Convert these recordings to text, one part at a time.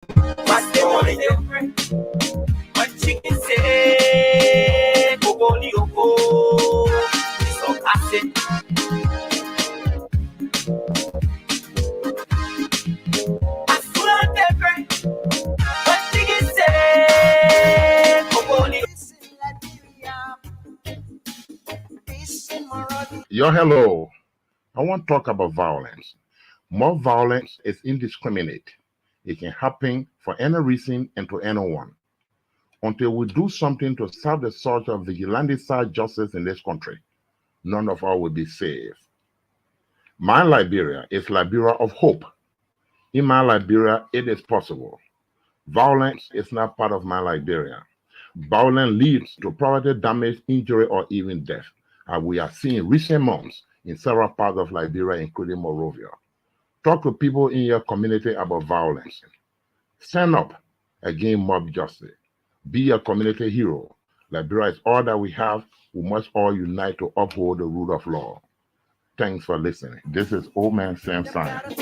What they want different. What chicken say, Kogoli Oko, so acid. Asura different. What chicken say, Kogoli. Yo, hello. I want to talk about violence. More violence is indiscriminate. It can happen for any reason and to anyone. Until we do something to stop the surge of vigilante-style justice in this country, none of us will be safe. My Liberia is Liberia of hope. In my Liberia, it is possible. Violence is not part of my Liberia. Violence leads to property damage, injury, or even death, as we are seeing recent months in several parts of Liberia, including Monrovia. Talk to people in your community about violence. Stand up against mob justice. Be a community hero. Liberia is all that we have. We must all unite to uphold the rule of law. Thanks for listening. This is Old Man Sam Science.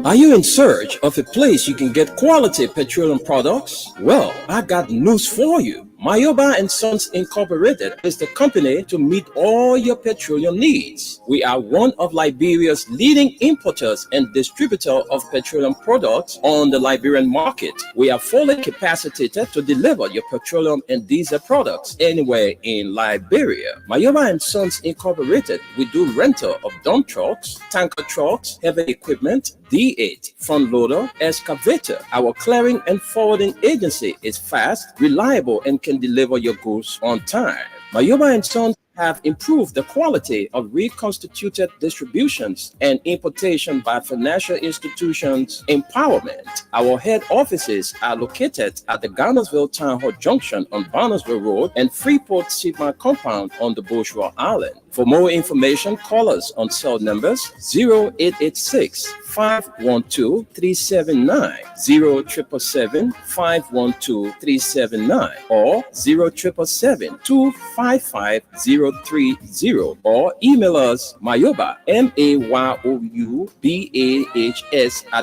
Are you in search of a place you can get quality petroleum products? Well, I got news for you. Mayoba and Sons Incorporated is the company to meet all your petroleum needs. We are one of Liberia's leading importers and distributor of petroleum products on the Liberian market. We are fully capacitated to deliver your petroleum and diesel products anywhere in Liberia. Mayoba and Sons Incorporated, we do rental of dump trucks, tanker trucks, heavy equipment, D8, front loader, excavator. Our clearing and forwarding agency is fast, reliable, and can deliver your goods on time. Mayoba and Sons have improved the quality of reconstituted distributions and importation by financial institutions empowerment. Our head offices are located at the Garnersville Town Hall Junction on Barnesville Road and Freeport Sigma Compound on the Bourgeois Island. For more information, call us on cell numbers 0886 512 379, 0777 512 379, or 0777 255 030, or email us mayoba, mayoubahs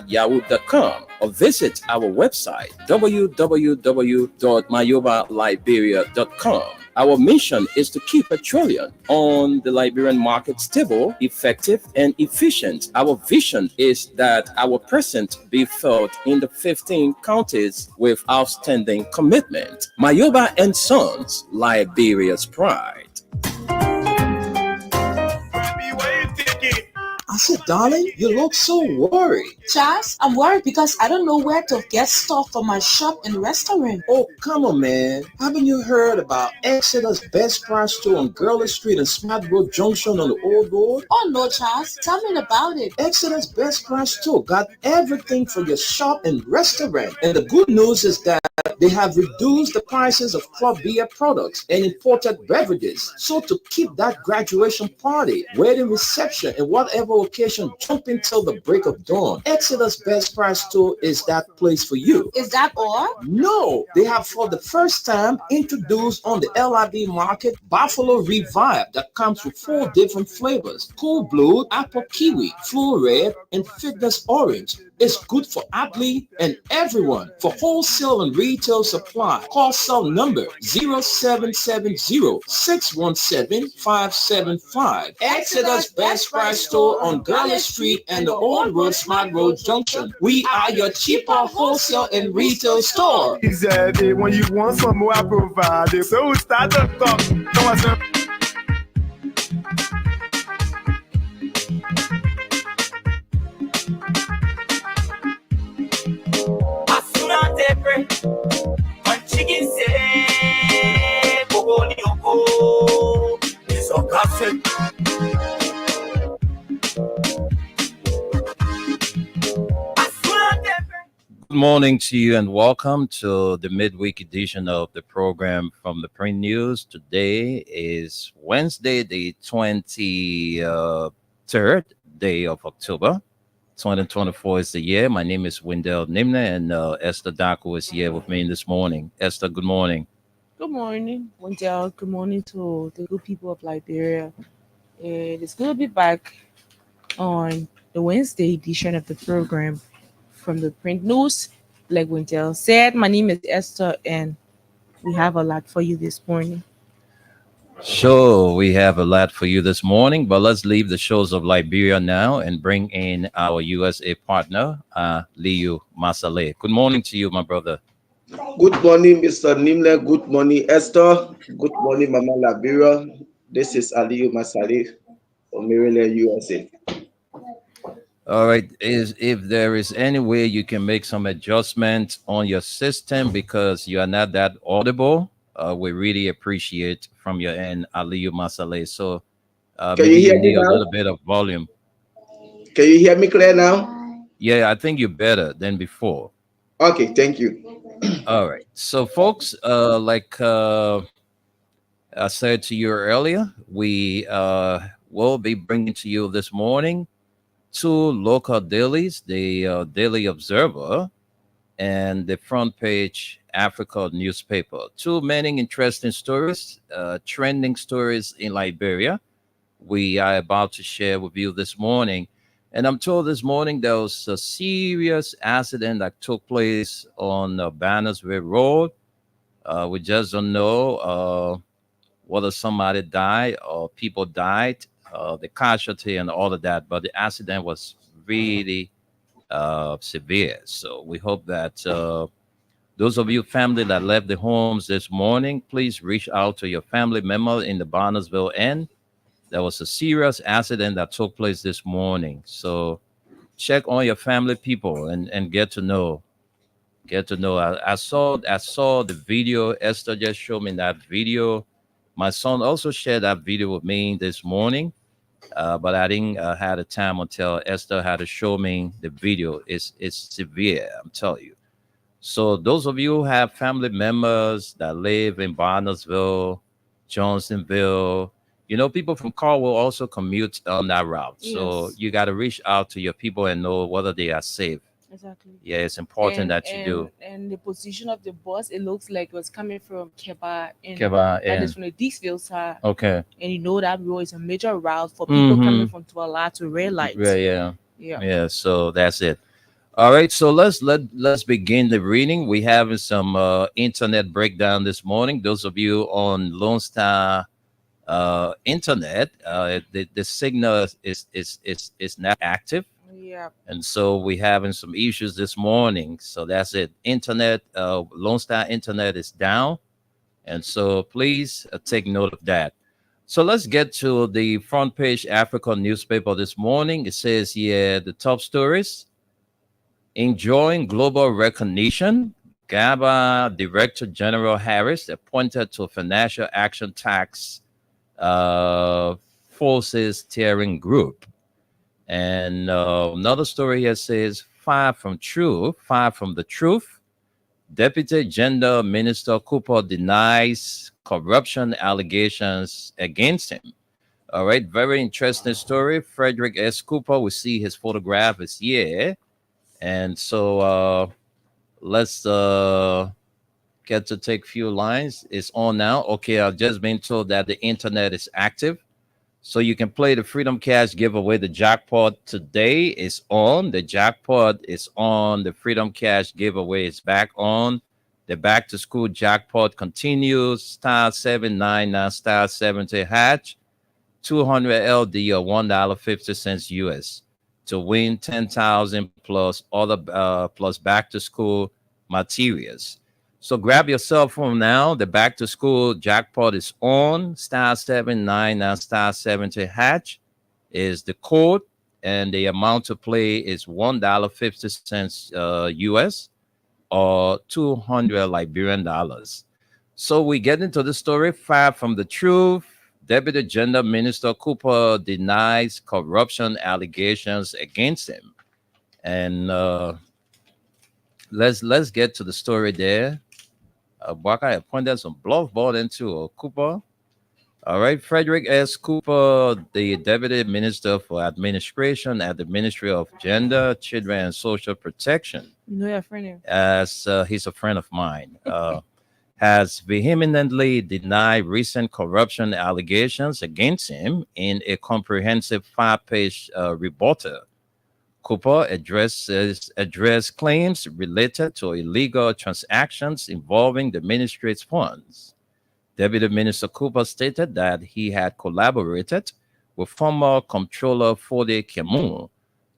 @yahoo.com, or visit our website www.mayobaliberia.com. Our mission is to keep petroleum on the Liberian market stable, effective, and efficient. Our vision is that our presence be felt in the 15 counties with outstanding commitment. Mayoba and Sons, Liberia's pride. I said, darling, you look so worried. Charles, I'm worried because I don't know where to get stuff for my shop and restaurant. Oh, come on, man. Haven't you heard about Exeter's Best Price Store on Gurley Street and Smart Road Junction on the Old Road? Oh, no, Charles. Tell me about it. Exeter's Best Price Store got everything for your shop and restaurant. And the good news is that they have reduced the prices of club beer products and imported beverages. So to keep that graduation party, wedding reception, and whatever occasion jumping till the break of dawn, Exeter's Best Price Store is that place for you. Is that all? No, they have for the first time introduced on the LIB market Buffalo Revive that comes with 4 different flavors: Cool Blue, Apple Kiwi, Flu Red, and Fitness Orange. It's good for athlete and everyone. For wholesale and retail supply, call cell number 0770-617-575. Exeter's Best Price Store on Gurley Street and the Old Road Smart Road Junction. We are your cheaper wholesale and retail store. Easy, when you want some more, I provide it. So start the talk. Come on, sir. Chicken say, Kogoli Oko, so acid. Good morning to you and welcome to the midweek edition of the program from the Print News. Today is Wednesday, the 23rd day of October. 2024 is the year. My name is Wendell Nimna, and Esther Daco is here with me this morning. Esther, good morning. Good morning, Wendell. Good morning to the good people of Liberia. And it's good to be back on the Wednesday edition of the program from the Print News. Like Wintel said, my name is Esther, and we have a lot for you this morning. Sure, we have a lot for you this morning, but let's leave the shores of Liberia now and bring in our USA partner, Liu Masale. Good morning to you, my brother. Good morning, Mr. Nimle. Good morning, Esther. Good morning, Mama Liberia. This is Aliyu Masari from Maryland, USA. All right. If there is any way you can make some adjustment on your system because you are not that audible, we really appreciate from your end, Aliyu Masale. So Can maybe you hear you me need a now? little bit of volume. Can you hear me clear now? Yeah, I think you're better than before. Okay, thank you. All right. So, folks, like I said to you earlier, we will be bringing to you this morning two local dailies, the Daily Observer and the Front Page Africa newspaper. Two many interesting stories, trending stories in Liberia. We are about to share with you this morning. And I'm told this morning there was a serious accident that took place on Bannersville Road. We just don't know whether somebody died or people died, the casualty and all of that. But the accident was really severe. So we hope that those of you family that left the homes this morning, please reach out to your family member in the Barnesville end. There was a serious accident that took place this morning. So check on your family people and get to know. Get to know. I saw the video. Esther just showed me that video. My son also shared that video with me this morning, but I didn't have the time until Esther had to show me the video. It's severe, I'm telling you. So those of you who have family members that live in Barnesville, Johnsonville, you know, people from Carwell also commute on that route. So Yes. you got to reach out to your people and know whether they are safe. Exactly. Yeah, it's important And that you do. and the position of the bus, it looks like it was coming from Keba, and Keba, that is and from the Dixville side. okay. And you know that road is a major route for people coming from Tuala to Red Light. Yeah. Yeah. So that's it. All right, so let's begin the reading. We having some internet breakdown this morning. Those of you on Lone Star internet, the signal is not active, Yeah. and so we having some issues this morning. So that's it. Internet, Lone Star internet is down, and so please take note of that. So let's get to the Front Page Africa newspaper this morning. It says here the top stories. Enjoying global recognition, GABA Director General Harris appointed to Financial Action Tax Forces Steering Group. And another story here says, far from the truth. Deputy Gender Minister Cooper denies corruption allegations against him. All right, very interesting story. Frederick S. Cooper, we see his photograph is here. And so let's get to take a few lines. It's on now. Okay, I've just been told that the internet is active. So you can play the Freedom Cash giveaway. The jackpot today is on. The jackpot is on. The Freedom Cash giveaway is back on. The back to school jackpot continues. Star 799 star 70 hatch. 200 LD or $1.50 US to win 10,000 plus other plus back to school materials. So grab your cell phone now. The back to school jackpot is on. Star 799 star 70 hatch is the code, and the amount to play is $1.50 US or 200 Liberian dollars. So we get into the story. Far from the truth. Deputy Gender Minister Cooper denies corruption allegations against him. And let's get to the story there. Baka appointed some bluff ball into Cooper. All right, Frederick S. Cooper, the Deputy Minister for Administration at the Ministry of Gender, Children, and Social Protection. You know your friend here. As he's a friend of mine. has vehemently denied recent corruption allegations against him in a comprehensive 5-page rebuttal. Cooper addressed claims related to illegal transactions involving the ministry's funds. Deputy Minister Cooper stated that he had collaborated with former Comptroller Fode Kemu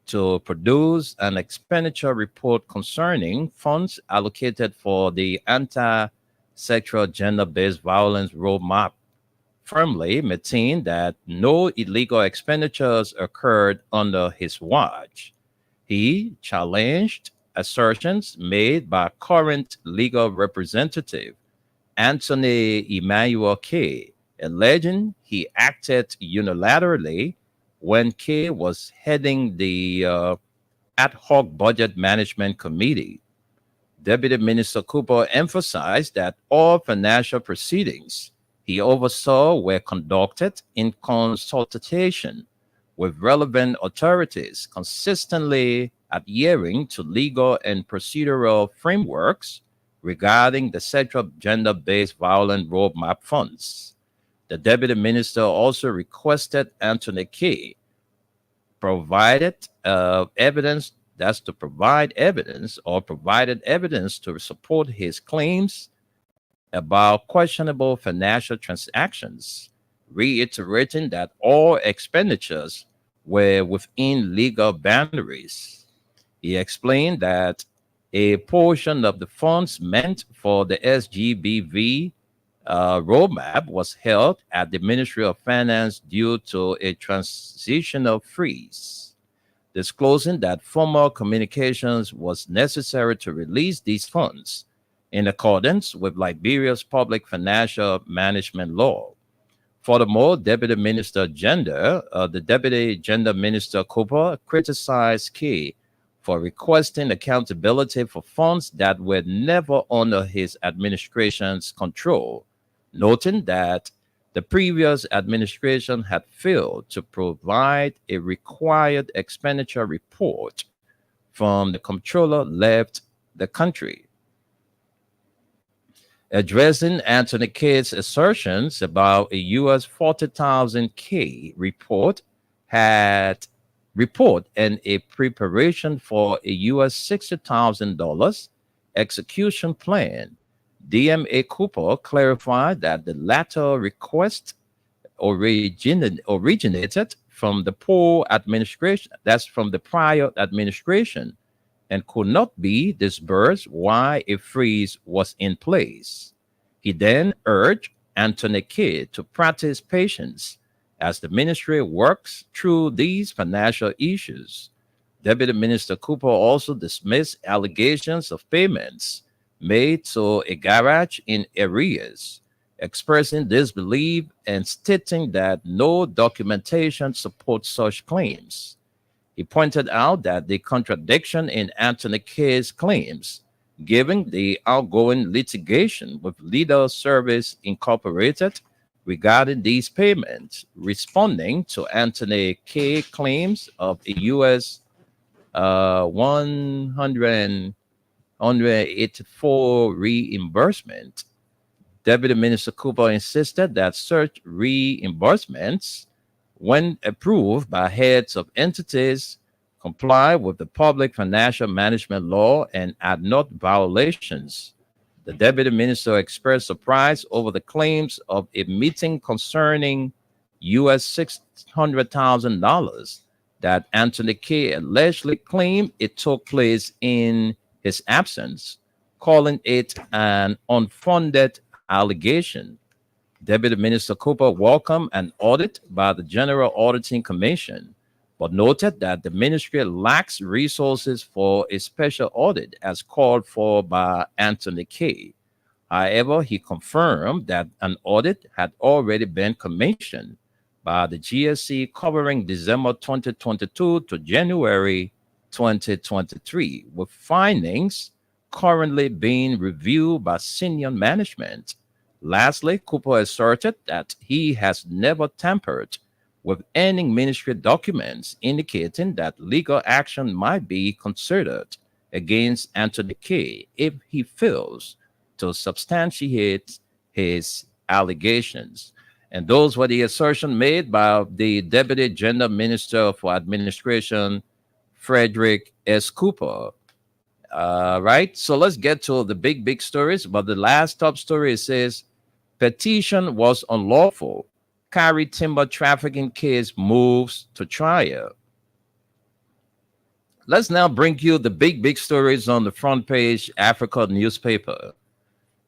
to produce an expenditure report concerning funds allocated for the anti-sexual gender-based violence roadmap, firmly maintained that no illegal expenditures occurred under his watch. He challenged assertions made by current legal representative Anthony Emmanuel K, alleging he acted unilaterally when K was heading the ad hoc budget management committee. Deputy Minister Cooper emphasized that all financial proceedings he oversaw were conducted in consultation with relevant authorities, consistently adhering to legal and procedural frameworks regarding the Central Gender-Based Violence Roadmap funds. The Deputy Minister also requested Anthony K provided evidence to support his claims about questionable financial transactions, reiterating that all expenditures were within legal boundaries. He explained that a portion of the funds meant for the SGBV roadmap was held at the Ministry of Finance due to a transitional freeze, disclosing that formal communications was necessary to release these funds in accordance with Liberia's public financial management law. Furthermore, the Deputy Gender Minister Cooper criticized Key for requesting accountability for funds that were never under his administration's control, noting that the previous administration had failed to provide a required expenditure report from the comptroller left the country. Addressing Anthony K's assertions about a US 40,000 K report and a preparation for a US $60,000 execution plan, DMA Cooper clarified that the latter request originated from the prior administration, and could not be disbursed while a freeze was in place. He then urged Anthony K to practice patience as the ministry works through these financial issues. Deputy Minister Cooper also dismissed allegations of payments made to a garage in arrears, expressing disbelief and stating that no documentation supports such claims. He pointed out that the contradiction in Anthony K's claims, given the ongoing litigation with Legal Service Incorporated regarding these payments, responding to Anthony K claims of a US $184 reimbursement. Deputy Minister Cooper insisted that such reimbursements, when approved by heads of entities, comply with the public financial management law and are not violations. The Deputy Minister expressed surprise over the claims of a meeting concerning US $600,000 that Anthony K allegedly claimed it took place in his absence, calling it an unfounded allegation. Deputy Minister Cooper welcomed an audit by the General Auditing Commission, but noted that the ministry lacks resources for a special audit as called for by Anthony K. However, he confirmed that an audit had already been commissioned by the GSC covering December 2022 to January 2023, with findings currently being reviewed by senior management. Lastly, Cooper asserted that he has never tampered with any ministry documents, indicating that legal action might be considered against Anthony K if he fails to substantiate his allegations. And those were the assertions made by the Deputy Gender Minister for Administration, Frederick S. Cooper. Right? So let's get to the big stories. But the last top story says petition was unlawful. Carry timber trafficking case moves to trial. Let's now bring you the big stories on the front page Africa newspaper.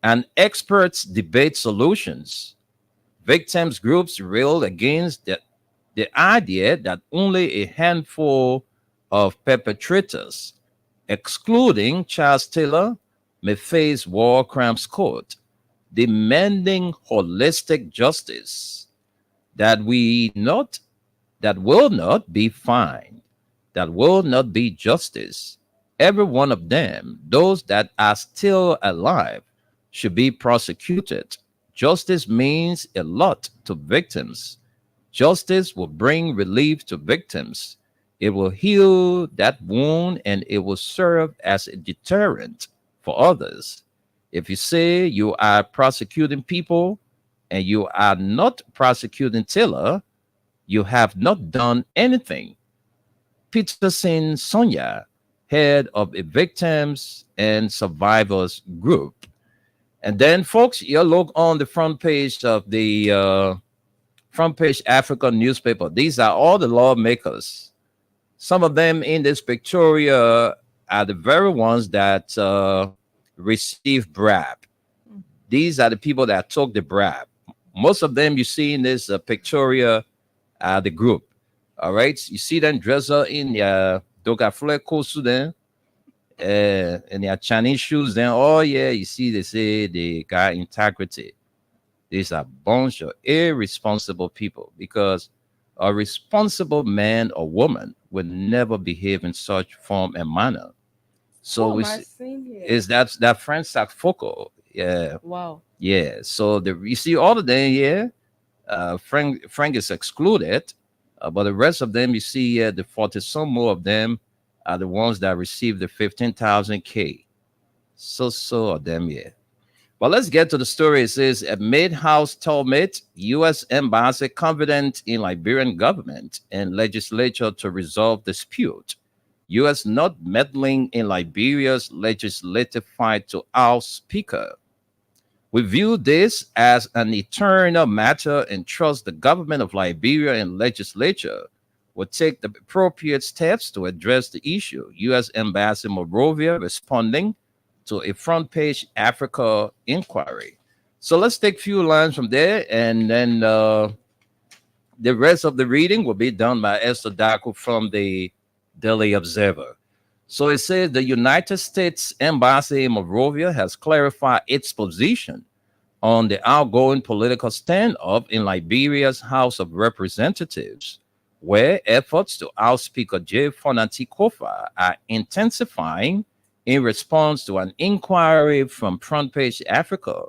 And experts debate solutions. Victims groups railed against the idea that only a handful of perpetrators, excluding Charles Taylor, may face war crimes court, demanding holistic justice that will not be fine, that will not be justice. Every one of them, those that are still alive, should be prosecuted. Justice means a lot to victims. Justice will bring relief to victims. It will heal that wound and it will serve as a deterrent for others. If you say you are prosecuting people and you are not prosecuting Taylor, you have not done anything. Peterson Sonia, head of a victims and survivors group. And then, folks, you look on the front page of the front page African newspaper. These are all the lawmakers. Some of them in this pictorial are the very ones that receive BRAP. These are the people that took the BRAP. Most of them you see in this pictorial are the group. All right, you see them dressed up in their Dokafle Kosudan and their Chinese shoes. Then, oh yeah, you see they say they got integrity. These are a bunch of irresponsible people, because a responsible man or woman would never behave in such form and manner. So we is that Francis Foucault. Yeah. Wow. Yeah. So you see all of them here. Frank is excluded, but the rest of them you see the 40 some more of them are the ones that received the 15,000 K. So of them, yeah. But let's get to the story. It says, amid House tumult, U.S. embassy confident in Liberian government and legislature to resolve dispute. U.S. not meddling in Liberia's legislative fight to oust speaker. We view this as an eternal matter and trust the government of Liberia and legislature will take the appropriate steps to address the issue. U.S. Ambassador Morovia responding to a front page Africa inquiry. So let's take a few lines from there, and then the rest of the reading will be done by Esther Daku from the Daily Observer. So it says the United States Embassy in Monrovia has clarified its position on the outgoing political standoff in Liberia's House of Representatives, where efforts to oust Speaker J. Fonati Kofa are intensifying in response to an inquiry from Front Page Africa.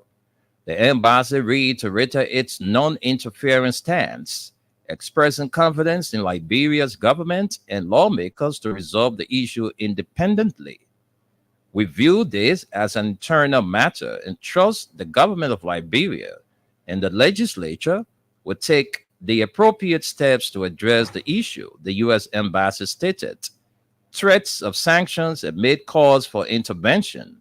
The embassy reiterated its non-interference stance, expressing confidence in Liberia's government and lawmakers to resolve the issue independently. We view this as an internal matter and trust the government of Liberia and the legislature will take the appropriate steps to address the issue, the U.S. embassy stated. Threats of sanctions amid calls for intervention.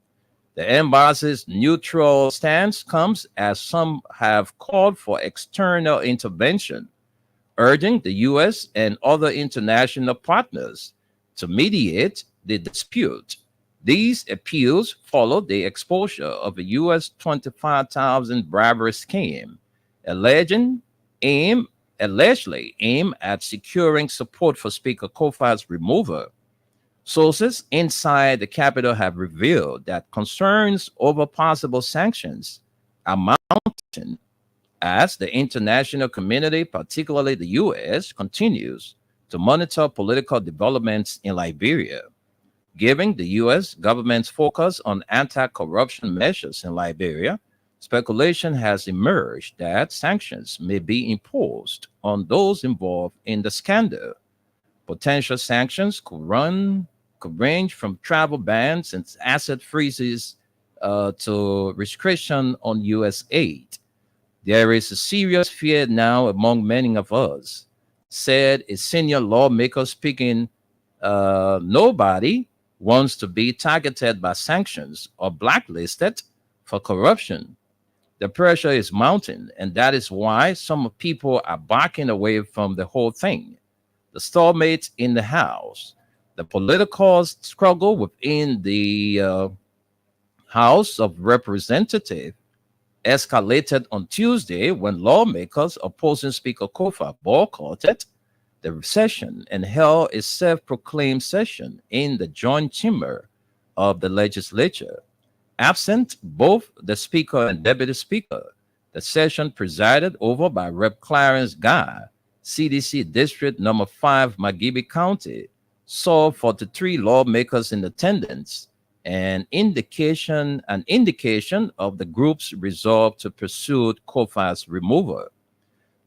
The embassy's neutral stance comes as some have called for external intervention, urging the U.S. and other international partners to mediate the dispute. These appeals followed the exposure of a U.S. 25,000 bribery scheme, allegedly aimed at securing support for Speaker Kofa's removal. Sources inside the Capitol have revealed that concerns over possible sanctions are mounting as the international community, particularly the U.S., continues to monitor political developments in Liberia. Given the U.S. government's focus on anti-corruption measures in Liberia, speculation has emerged that sanctions may be imposed on those involved in the scandal. Potential sanctions could range from travel bans and asset freezes to restriction on U.S. aid. There is a serious fear now among many of us, said a senior lawmaker speaking. Nobody wants to be targeted by sanctions or blacklisted for corruption. The pressure is mounting, and that is why some people are backing away from the whole thing. The stalemate in the House, the political struggle within the House of Representatives escalated on Tuesday when lawmakers opposing Speaker Kofa boycotted the session and held a self-proclaimed session in the joint chamber of the legislature. Absent both the speaker and deputy speaker, the session presided over by Rep. Clarence Guy, CDC District Number 5, Magibi County, saw 43 lawmakers in attendance, an indication of the group's resolve to pursue Kofa's removal.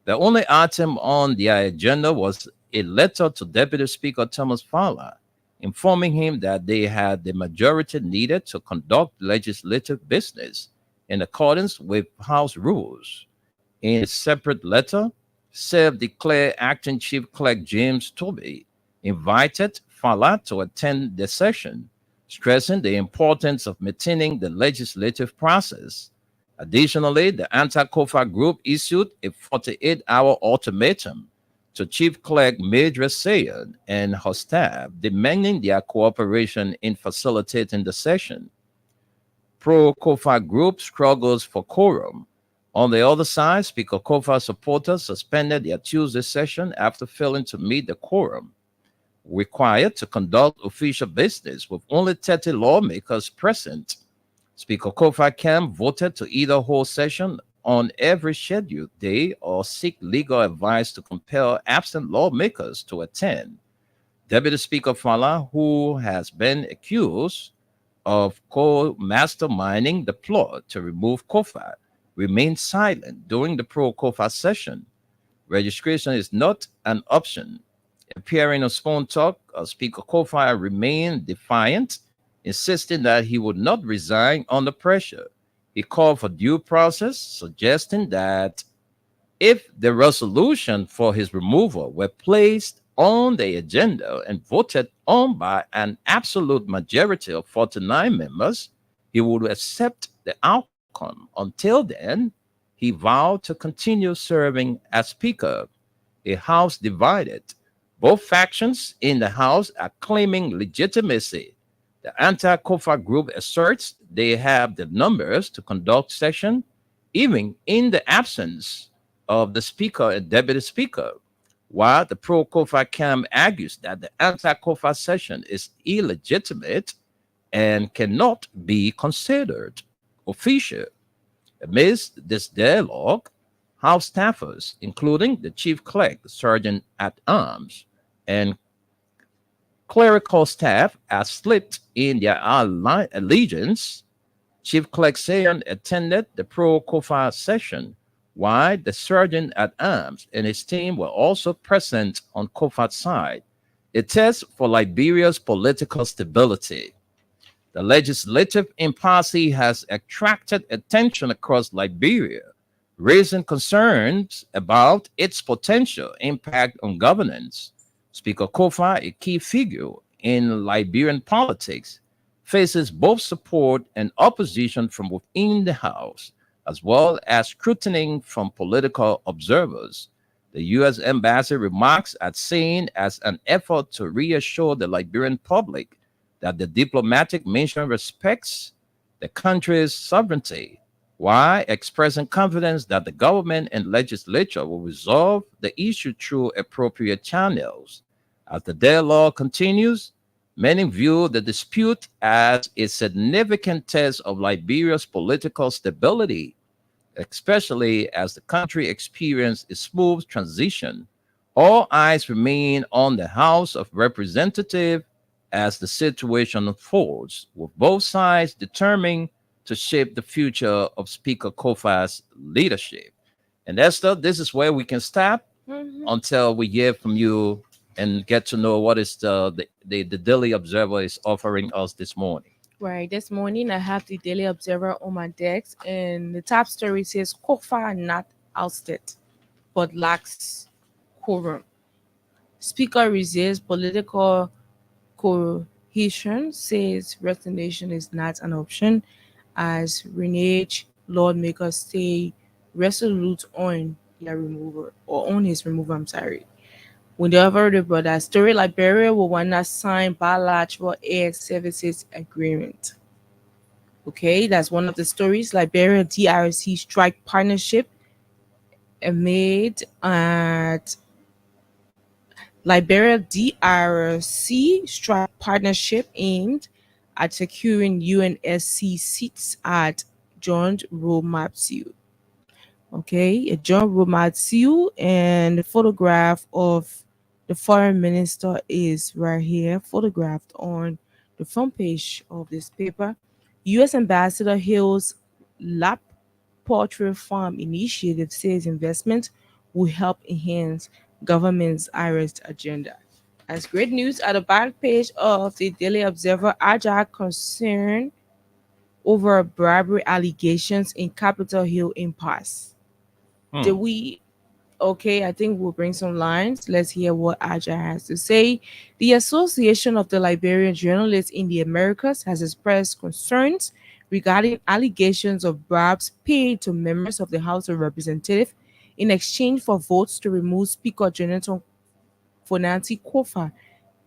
The only item on the agenda was a letter to Deputy Speaker Thomas Fowler, informing him that they had the majority needed to conduct legislative business in accordance with House rules. In a separate letter, self-declared Acting Chief Clerk James Tobey invited Fowler to attend the session, stressing the importance of maintaining the legislative process. Additionally, the anti-Kofa group issued a 48-hour ultimatum to Chief Clerk Madras Sayed and her staff, demanding their cooperation in facilitating the session. Pro-Kofa group struggles for quorum. On the other side, Speaker Kofa supporters suspended their Tuesday session after failing to meet the quorum required to conduct official business with only 30 lawmakers present. Speaker Kofa Camp voted to either hold session on every scheduled day or seek legal advice to compel absent lawmakers to attend. Deputy Speaker Fowler, who has been accused of co-masterminding the plot to remove Kofa, remained silent during the pro-Kofa session. Registration is not an option. Appearing on Spoon Talk, Speaker Kofa remained defiant, insisting that he would not resign under pressure. He called for due process, suggesting that if the resolution for his removal were placed on the agenda and voted on by an absolute majority of 49 members, he would accept the outcome. Until then, he vowed to continue serving as Speaker. A House divided. Both factions in the House are claiming legitimacy. The anti-Kofa group asserts they have the numbers to conduct session, even in the absence of the Speaker and Deputy Speaker, while the pro-Kofa camp argues that the anti-Kofa session is illegitimate and cannot be considered official. Amidst this dialogue, House staffers, including the Chief Clerk, Sergeant at Arms, and clerical staff are split in their allegiance. Chief Clerk Sayan attended the pro-Kofa session, while the Sergeant at Arms and his team were also present on Kofa's side, a test for Liberia's political stability. The legislative impasse has attracted attention across Liberia, raising concerns about its potential impact on governance. Speaker Kofa, a key figure in Liberian politics, faces both support and opposition from within the House, as well as scrutiny from political observers. The U.S. Embassy remarks are seen as an effort to reassure the Liberian public that the diplomatic mission respects the country's sovereignty, while expressing confidence that the government and legislature will resolve the issue through appropriate channels. As the dialogue continues, many view the dispute as a significant test of Liberia's political stability, especially as the country experiences a smooth transition. All eyes remain on the House of Representatives as the situation unfolds, with both sides determined to shape the future of Speaker Kofa's leadership. And Esther, this is where we can stop until we hear from you and get to know what is the Daily Observer is offering us this morning. Right. This morning I have the Daily Observer on my desk, and the top story says Kofa not ousted, but lacks quorum. Speaker resists political cohesion, says resignation is not an option, as reneged lawmakers stay resolute on their removal or on his removal. I'm sorry. Whenever the brother story, Liberia will want to sign bilateral air services agreement. Okay, that's one of the stories. Liberia DRC strike partnership made at Liberia DRC strike partnership aimed at securing UNSC seats at John Roadmap Seal. Okay, a John Roadmap Seal, and the photograph of the foreign minister is right here, photographed on the front page of this paper. U.S. Ambassador Hill's lap poultry farm initiative says investment will help enhance government's IREST agenda. As great news at the back page of the Daily Observer, Agile concern over bribery allegations in Capitol Hill impasse. Did we? Okay, I think we'll bring some lines. Let's hear what Agile has to say. The Association of the Liberian Journalists in the Americas has expressed concerns regarding allegations of bribes paid to members of the House of Representatives in exchange for votes to remove Speaker Jonathan Fonanti Kofa.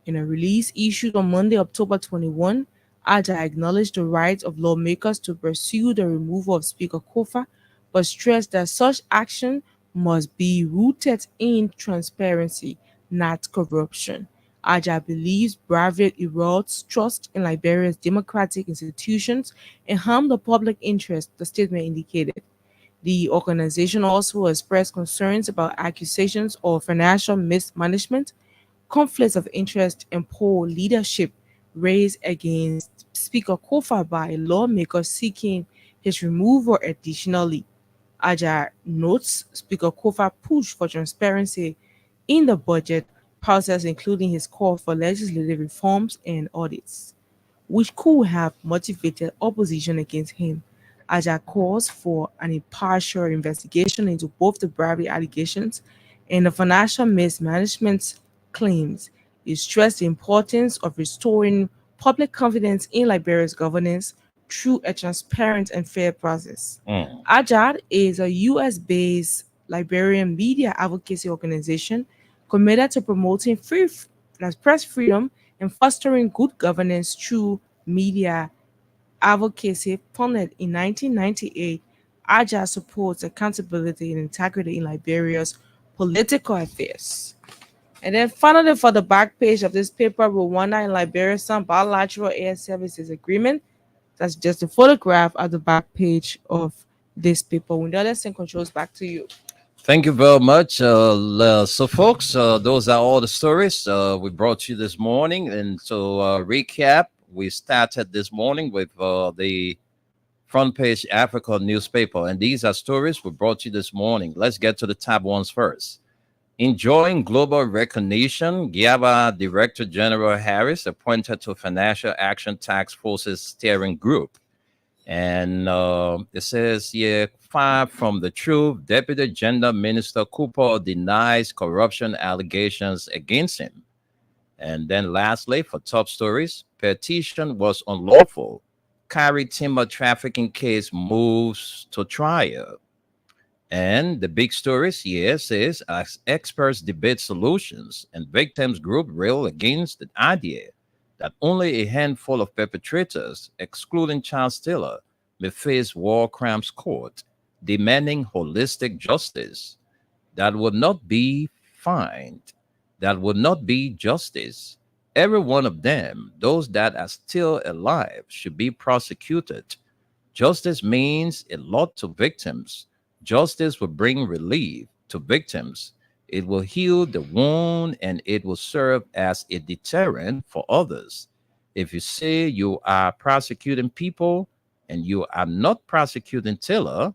In a release issued on Monday, October 21, Agile acknowledged the right of lawmakers to pursue the removal of Speaker Kofa, but stressed that such action must be rooted in transparency, not corruption. Agile believes bribery erodes trust in Liberia's democratic institutions and harm the public interest, the statement indicated. The organization also expressed concerns about accusations of financial mismanagement, conflicts of interest, and poor leadership raised against Speaker Kofa by lawmakers seeking his removal. Additionally, Agile notes Speaker Kofa pushed for transparency in the budget process, including his call for legislative reforms and audits, which could have motivated opposition against him. Agile calls for an impartial investigation into both the bribery allegations and the financial mismanagement claims. It stressed the importance of restoring public confidence in Liberia's governance through a transparent and fair process. Agile is a US-based Liberian media advocacy organization committed to promoting press freedom and fostering good governance through media advocacy. Founded in 1998, Agile supports accountability and integrity in Liberia's political affairs. And then finally, for the back page of this paper, Rwanda and Liberia signed bilateral air services agreement. That's just a photograph at the back page of this paper. Window, let's send controls back to you. Thank you very much. So, folks, those are all the stories we brought you this morning. And so, recap, we started this morning with the front page Africa newspaper. And these are stories we brought you this morning. Let's get to the top ones first. Enjoying global recognition, GIABA Director General Harris appointed to Financial Action Task Force's steering group. And it says here, far from the truth, Deputy Gender Minister Cooper denies corruption allegations against him. And then lastly, for top stories, petition was unlawful. Kari timber trafficking case moves to trial. And the big stories here says, as experts debate solutions and victims group rail against the idea that only a handful of perpetrators, excluding child stealer, may face war crimes court, demanding holistic justice. That would not be fine. That would not be justice. Every one of them, those that are still alive, should be prosecuted. Justice means a lot to victims. Justice will bring relief to victims. It will heal the wound, and it will serve as a deterrent for others. If you say you are prosecuting people and you are not prosecuting Taylor,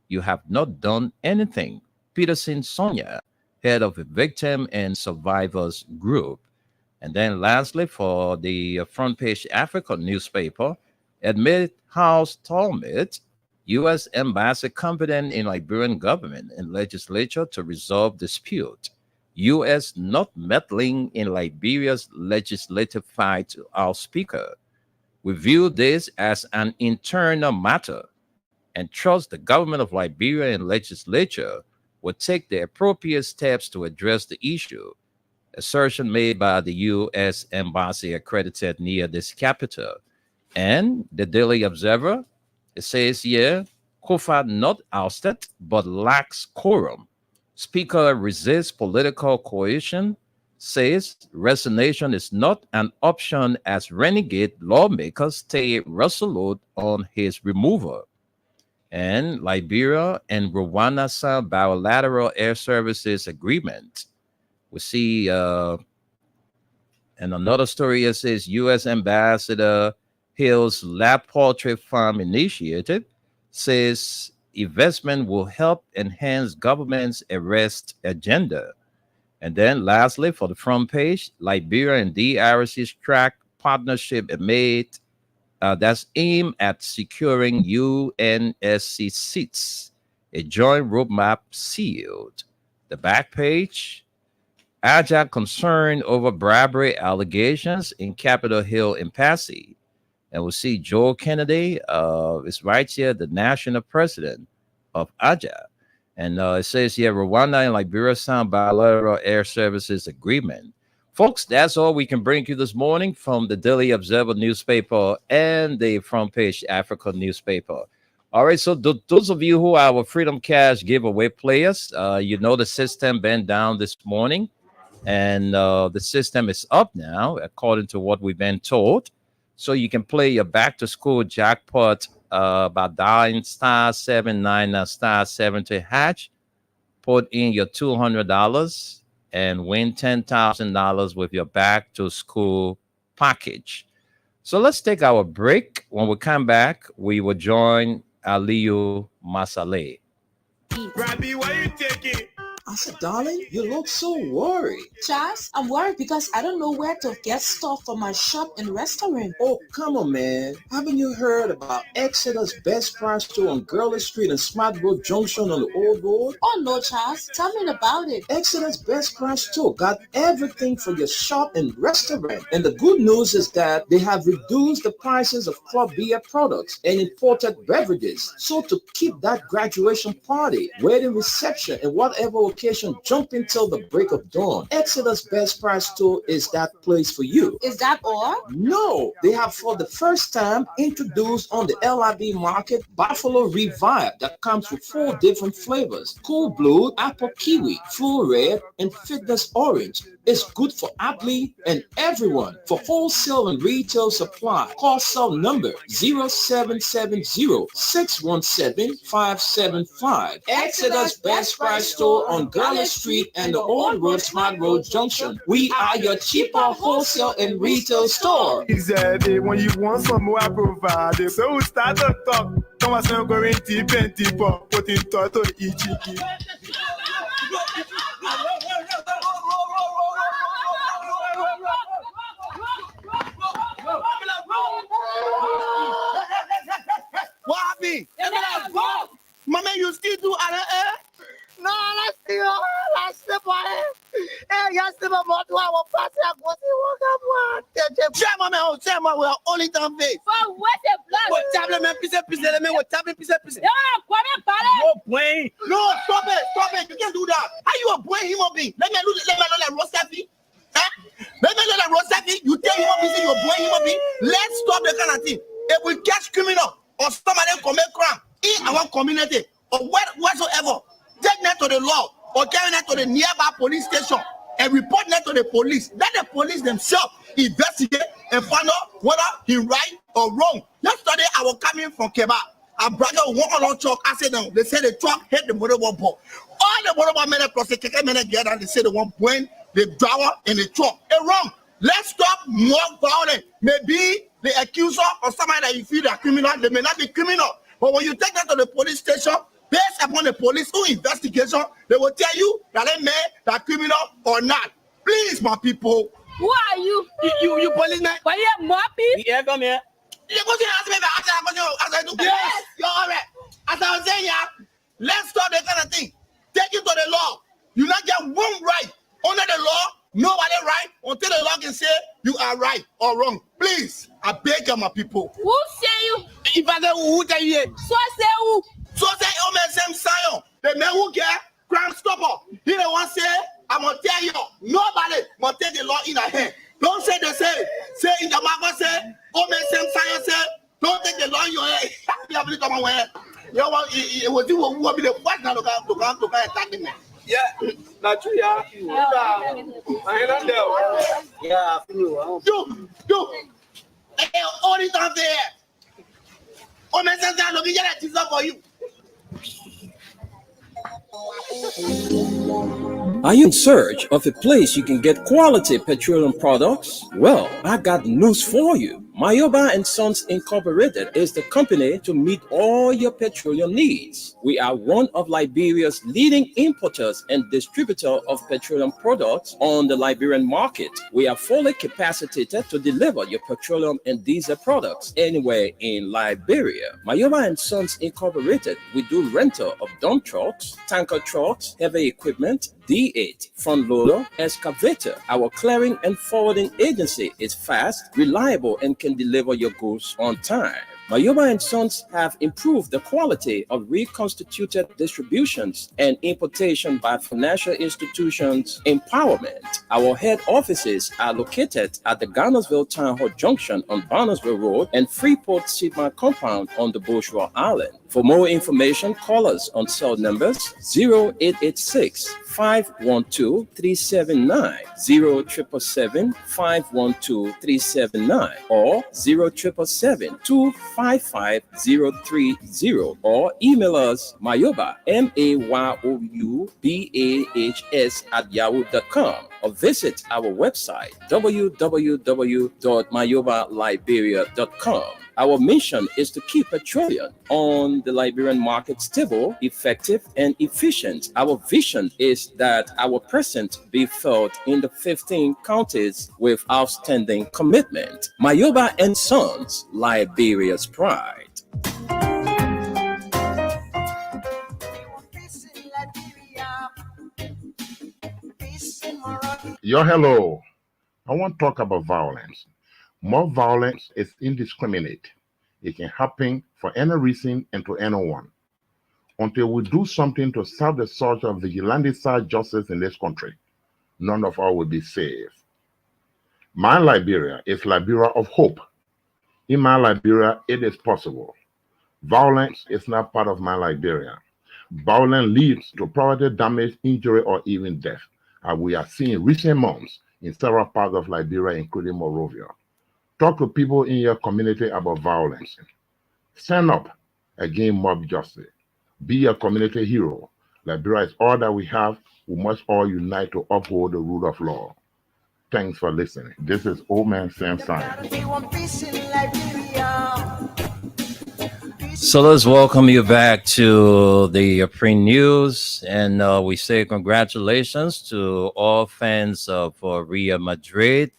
you have not done anything. Peterson Sonia, head of a victim and survivors group. And then lastly, for the front page Africa newspaper, Admit House Talmud, U.S. embassy competent in Liberian government and legislature to resolve dispute. U.S. not meddling in Liberia's legislative fight to our speaker. We view this as an internal matter and trust the government of Liberia and legislature will take the appropriate steps to address the issue. Assertion made by the U.S. embassy accredited near this capital. And the Daily Observer, it says here, Kufuor not ousted, but lacks quorum. Speaker resists political coalition, says resignation is not an option as renegade lawmakers stay resolute on his removal. And Liberia and Rwanda signed bilateral air services agreement. We see, and another story here says U.S. Ambassador Hill's Lab Poultry Farm Initiative says investment will help enhance government's arrest agenda. And then lastly, for the front page, Liberia and DRC strike partnership made that's aimed at securing UNSC seats. A joint roadmap sealed. The back page, Ajak concerned over bribery allegations in Capitol Hill impasse. And we'll see Joe Kennedy is right here, the national president of Ajak. And it says here, Rwanda and Liberia signed bilateral air services agreement. Folks, that's all we can bring you this morning from the Daily Observer newspaper and the Front Page Africa newspaper. All right, so those of you who are our Freedom Cash giveaway players, you know the system went down this morning, and the system is up now, according to what we've been told. So you can play your back-to-school jackpot by dialing *799*70#. Put in your $200 and win $10,000 with your back-to-school package. So let's take our break. When we come back, we will join Aliyu Masale. Rabbi, why you taking? I said, darling, you look so worried. Charles, I'm worried because I don't know where to get stuff for my shop and restaurant. Oh, come on, man. Haven't you heard about Exodus Best Price Store on Gurley Street and Smart Road Junction on the Old Road? Oh no, Charles, tell me about it. Exodus Best Price Store got everything for your shop and restaurant. And the good news is that they have reduced the prices of club beer products and imported beverages. So to keep that graduation party, wedding reception, and whatever occasion jumping till the break of dawn, Exodus Best Price Store is that place for you. Is that all? No, they have for the first time introduced on the LIB market Buffalo Revive that comes with 4 different flavors: Cool Blue, Apple Kiwi, Full Red, and Fitness Orange. It's good for athlete and everyone. For wholesale and retail supply, call cell number 0770-617-575. Exodus Best Price Store on Gurley Street and the Old Road Smart Road Junction. We are your cheaper wholesale and retail store. He said, when you want some more, I provide. So we start to talk. Come on, I'm going to put in toto ichiki. What happened? Mama, you still do No, let's see. Let's see, boy. Hey, you see my mother? I will pass it. I go see what I'm doing. Check my man. Check my. We are only down face. For what a plan? What tablet, man? Piece. Man, what tablet? Piece. No, boy. No, stop it. You can't do that. How you a boy human being? Let me know that Rosafi. Let me know that Rosafi. You tell human being you're a boy human being. Let's stop the kind of thing. If we catch criminal or somebody commit crime in our community or whatsoever, take that to the law or carry that to the nearby police station and report that to the police. Let the police themselves investigate and find out whether he right or wrong. Yesterday, I was coming from Keba. A brother walk along truck. I said, they said the truck hit the motorball ball. All the motorball men across the keke men together, and they said the one point the driver in the truck. It's wrong. Let's stop more violence. Maybe the accuser or somebody that you feel are criminal, they may not be criminal. But when you take that to the police station, based upon the police investigation, they will tell you that they may that criminal or not. Please, my people. Who are you? You policeman. Why you mopping? Yeah, come here. You go to ask me if I do. Yes, you're all right. As I was saying, yeah, let's stop that kind of thing. Take it to the law. You not get one right under the law. Nobody right until the law can say you are right or wrong. Please, I beg you, my people. Who say you? If I say who tell you, So say who? so say oh man, same Zion. The man who get crime stopper. He the one say I'm gonna tell you. Nobody must take the law in a hand. Don't say the same. Say in the Bible say oh man, same Zion say don't take the law in your hand. You have to come away. You want it was you who will be the first now to come attack me. Yeah, not true, yeah. I ain't there. Yeah, You. Hey, all this time there. Oh man, same Zion, look at that Jesus for you. Are you in search of a place you can get quality petroleum products? Well, I got news for you. Mayoba and Sons Incorporated is the company to meet all your petroleum needs. We are one of Liberia's leading importers and distributor of petroleum products on the Liberian market. We are fully capacitated to deliver your petroleum and diesel products anywhere in Liberia. Mayoba and Sons Incorporated, we do rental of dump trucks, tanker trucks, heavy equipment, D8, front loader, excavator. Our clearing and forwarding agency is fast, reliable, and can deliver your goods on time. Mayoba and Sons have improved the quality of reconstituted distributions and importation by financial institutions empowerment. Our head offices are located at the Garnersville Town Hall Junction on Barnesville Road and Freeport Sigma Compound on the Bushwa Island. For more information, call us on cell numbers 0886 512 379, 0777 512 379, or 0777 255 030, or email us Mayoba, MAYOUBAHS @yahoo.com, or visit our website www.mayobaliberia.com. Our mission is to keep petroleum on the Liberian market stable, effective, and efficient. Our vision is that our presence be felt in the 15 counties with outstanding commitment. Mayoba and Sons, Liberia's pride. Yo, hello. I want to talk about violence. More violence is indiscriminate. It can happen for any reason and to anyone. Until we do something to serve the search of vigilante-style justice in this country, none of us will be safe. My Liberia is Liberia of hope. In my Liberia, it is possible. Violence is not part of my Liberia. Violence leads to property damage, injury, or even death, as we are seeing in recent months in several parts of Liberia, including Monrovia. Talk to people in your community about violence. Stand up against mob justice. Be a community hero. Liberia is all that we have. We must all unite to uphold the rule of law. Thanks for listening. This is Old Man Sam Simon. So let's welcome you back to the Print News, and we say congratulations to all fans of Real Madrid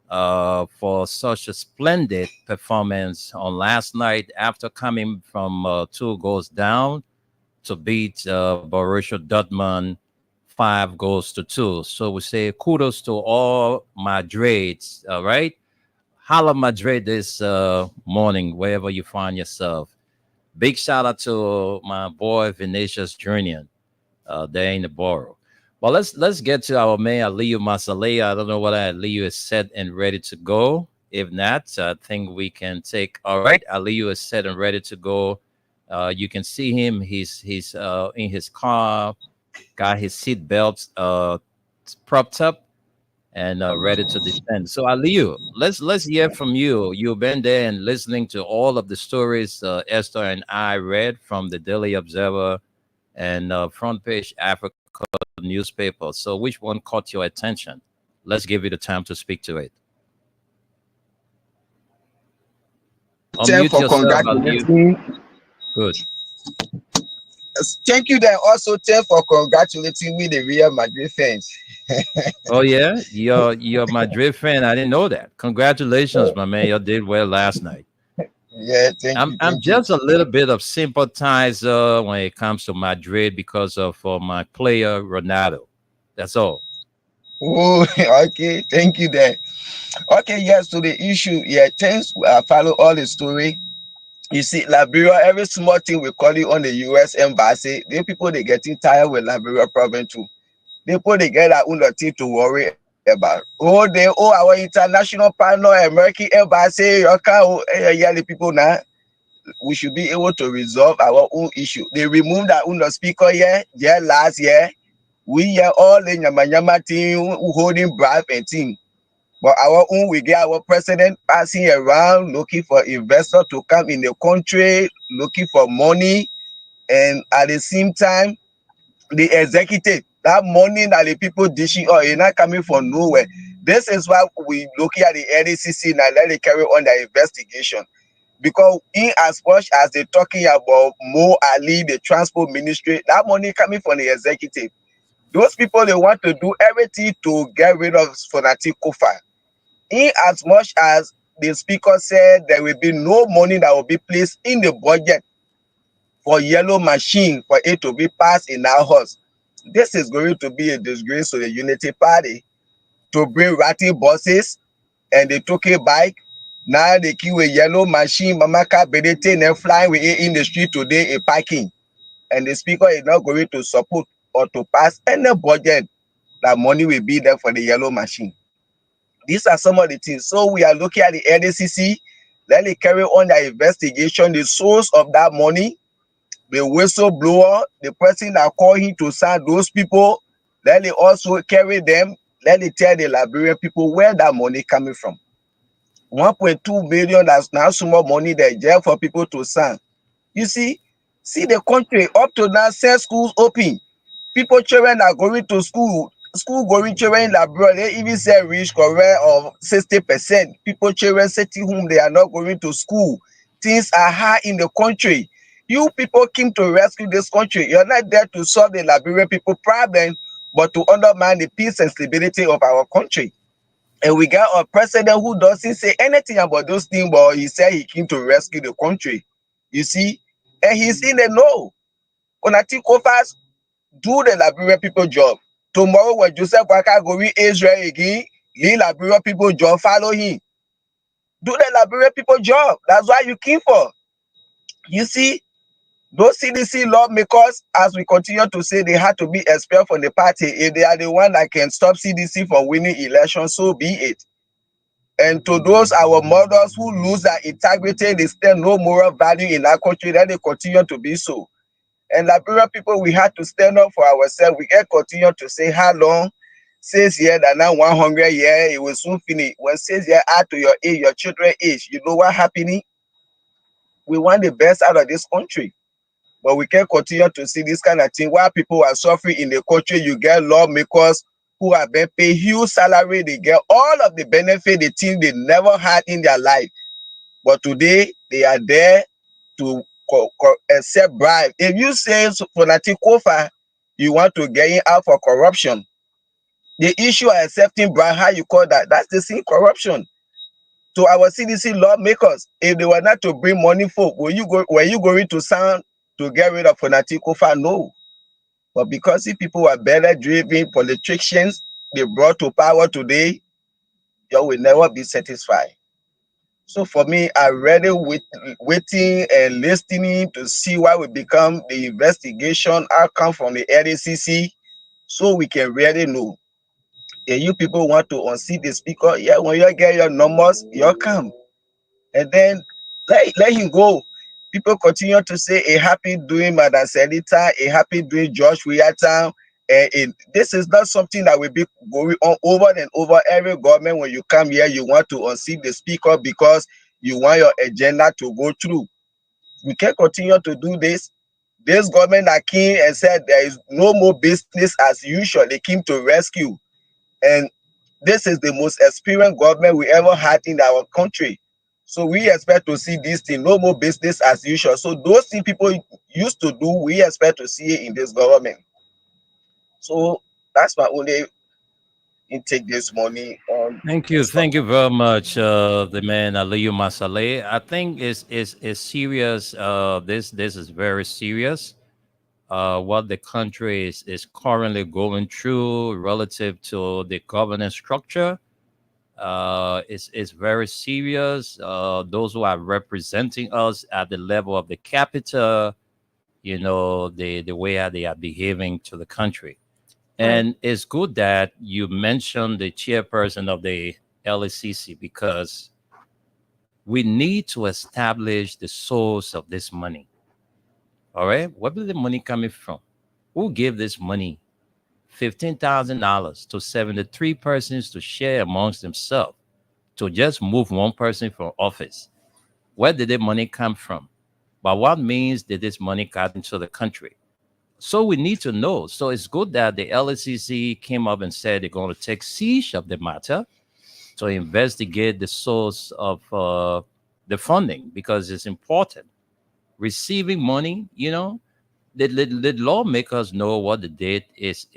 for such a splendid performance on last night after coming from 2 goals down to beat Borussia Dortmund 5-2. So we say kudos to all Madrids, all right? Holla Madrid this morning, wherever you find yourself. Big shout out to my boy Vinicius Jr. There in the borough. Well, let's get to our man Aliyu Masalea. I don't know whether Aliyu is set and ready to go. If not, I think we can take. All right, Aliyu is set and ready to go. You can see him. He's in his car, got his seat belt propped up and ready to descend. So Aliyu, let's hear from you. You've been there and listening to all of the stories Esther and I read from the Daily Observer and Front Page Africa newspaper. So which one caught your attention? Let's give you the time to speak to it. Unmute yourself, Aliyu. Good. Thank you then also for congratulating me, the Real Madrid fans. Oh yeah, you're Madrid fan. I didn't know that. Congratulations, my man. You did well last night. Yeah, thank you. I'm Thank you. just a little bit of sympathizer when it comes to Madrid because of my player Ronaldo. That's all. Oh, okay. Thank you there. Okay, yes, to the issue. Yeah, thanks. Follow all the story. You see, Liberia, every small thing we call it on the US embassy, the people they getting tired with Liberia problem too. People they get their own thing to worry about. Oh, they our international partner, American embassy, yeah, the people now. We should be able to resolve our own issue. They removed our own speaker here, yeah, last year. We are all in Yama team holding bribe and thing. But our own, we get our president passing around looking for investors to come in the country, looking for money, and at the same time, the executive, that money that the people dishing out is not coming from nowhere. This is why we looking at the NDCC now, let it carry on the investigation. Because in as much as they're talking about Mo Ali, the transport ministry, that money coming from the executive. Those people, they want to do everything to get rid of Fonati Kofa. In as much as the speaker said there will be no money that will be placed in the budget for yellow machine for it to be passed in our house. This is going to be a disgrace to the Unity Party to bring ratty buses and they took a bike. Now they keep a yellow machine, Mamaka Bedete, and flying with it in the street today, a parking. And the speaker is not going to support or to pass any budget that money will be there for the yellow machine. These are some of the things. So we are looking at the NDCC. Let it carry on the investigation, the source of that money, the whistleblower, the person that called him to sign those people. Let it also carry them. Let it tell the Liberian people where that money coming from. 1.2 billion, that's now small money there jail for people to sign. You see the country up to now, 6 schools open. People, children are going to school. School going children in Liberia, they even say reach correct of 60%. People, children sitting home, they are not going to school. Things are high in the country. You people came to rescue this country. You're not there to solve the Liberian people problem, but to undermine the peace and stability of our country. And we got a president who doesn't say anything about those things, but he said he came to rescue the country. You see? And he's in the know. Onati Kofas do the Liberian people job. Tomorrow when Joseph Waka go in Israel again, the Liberian people job, follow him. Do the Liberian people job. That's why you came for. You see, those CDC lawmakers, as we continue to say, they had to be expelled from the party. If they are the one that can stop CDC from winning elections, so be it. And to those our mothers who lose their integrity, they stand no moral value in our country, then they continue to be so. And Liberian people, we had to stand up for ourselves. We can't continue to say how long. 6 years and now 100 years, it will soon finish. When 6 years add to your age, your children's age, you know what happening? We want the best out of this country. But we can't continue to see this kind of thing. While people are suffering in the country, you get lawmakers who have been paid huge salary. They get all of the benefit, the things they never had in their life. But today, they are there to accept bribe. If you say for Nati Kofa, you want to get in out for corruption, the issue of accepting bribe, how you call that? That's the same corruption. To our CDC lawmakers, if they were not to bring money for, were you going to sign to get rid of Fonati Kofa? No. But because if people were better driven politicians, they brought to power today, you will never be satisfied. So for me, I'm ready waiting and listening to see what will become the investigation outcome from the NDCC, so we can really know. If you people want to unseat the speaker, yeah, when you get your numbers, you come. And then let him go. People continue to say a happy doing Madam Selita, a happy doing George Weahtown. And this is not something that will be going on over and over. Every government, when you come here, you want to unseat the speaker because you want your agenda to go through. We can't continue to do this. This government that came and said there is no more business as usual. They came to rescue. And this is the most experienced government we ever had in our country. So we expect to see this thing, no more business as usual. So those things people used to do, we expect to see it in this government. So that's my only intake this morning on Thank the you. stock. Thank you very much, the man Aliyu Masale. I think is serious. This is very serious. What the country is currently going through relative to the governance structure is very serious. Those who are representing us at the level of the capital, you know, the way how they are behaving to the country. And it's good that you mentioned the chairperson of the LACC because we need to establish the source of this money. All right. Where is the money coming from? Who gave this money? $15,000 to 73 persons to share amongst themselves to just move one person from office. Where did the money come from? By what means did this money get into the country? So we need to know. So it's good that the LACC came up and said they're going to take siege of the matter to investigate the source of the funding because it's important. Receiving money, you know, the lawmakers know what the date is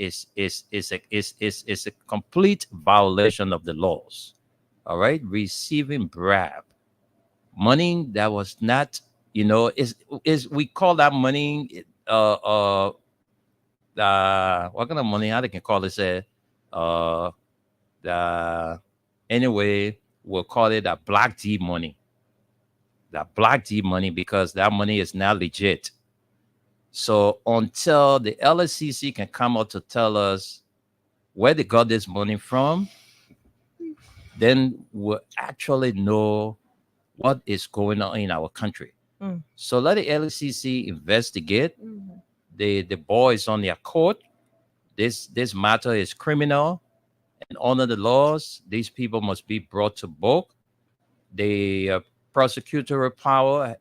a complete violation of the laws. All right, receiving bribe, money that was not, you know, is we call that money what kind of money? How they can call it? Anyway, we'll call it a black D money. That black D money because that money is not legit. So until the LSCC can come out to tell us where they got this money from, then we'll actually know what is going on in our country. So let the LSCC investigate. The boys on their court. This matter is criminal, and under the laws, these people must be brought to book. The prosecutorial power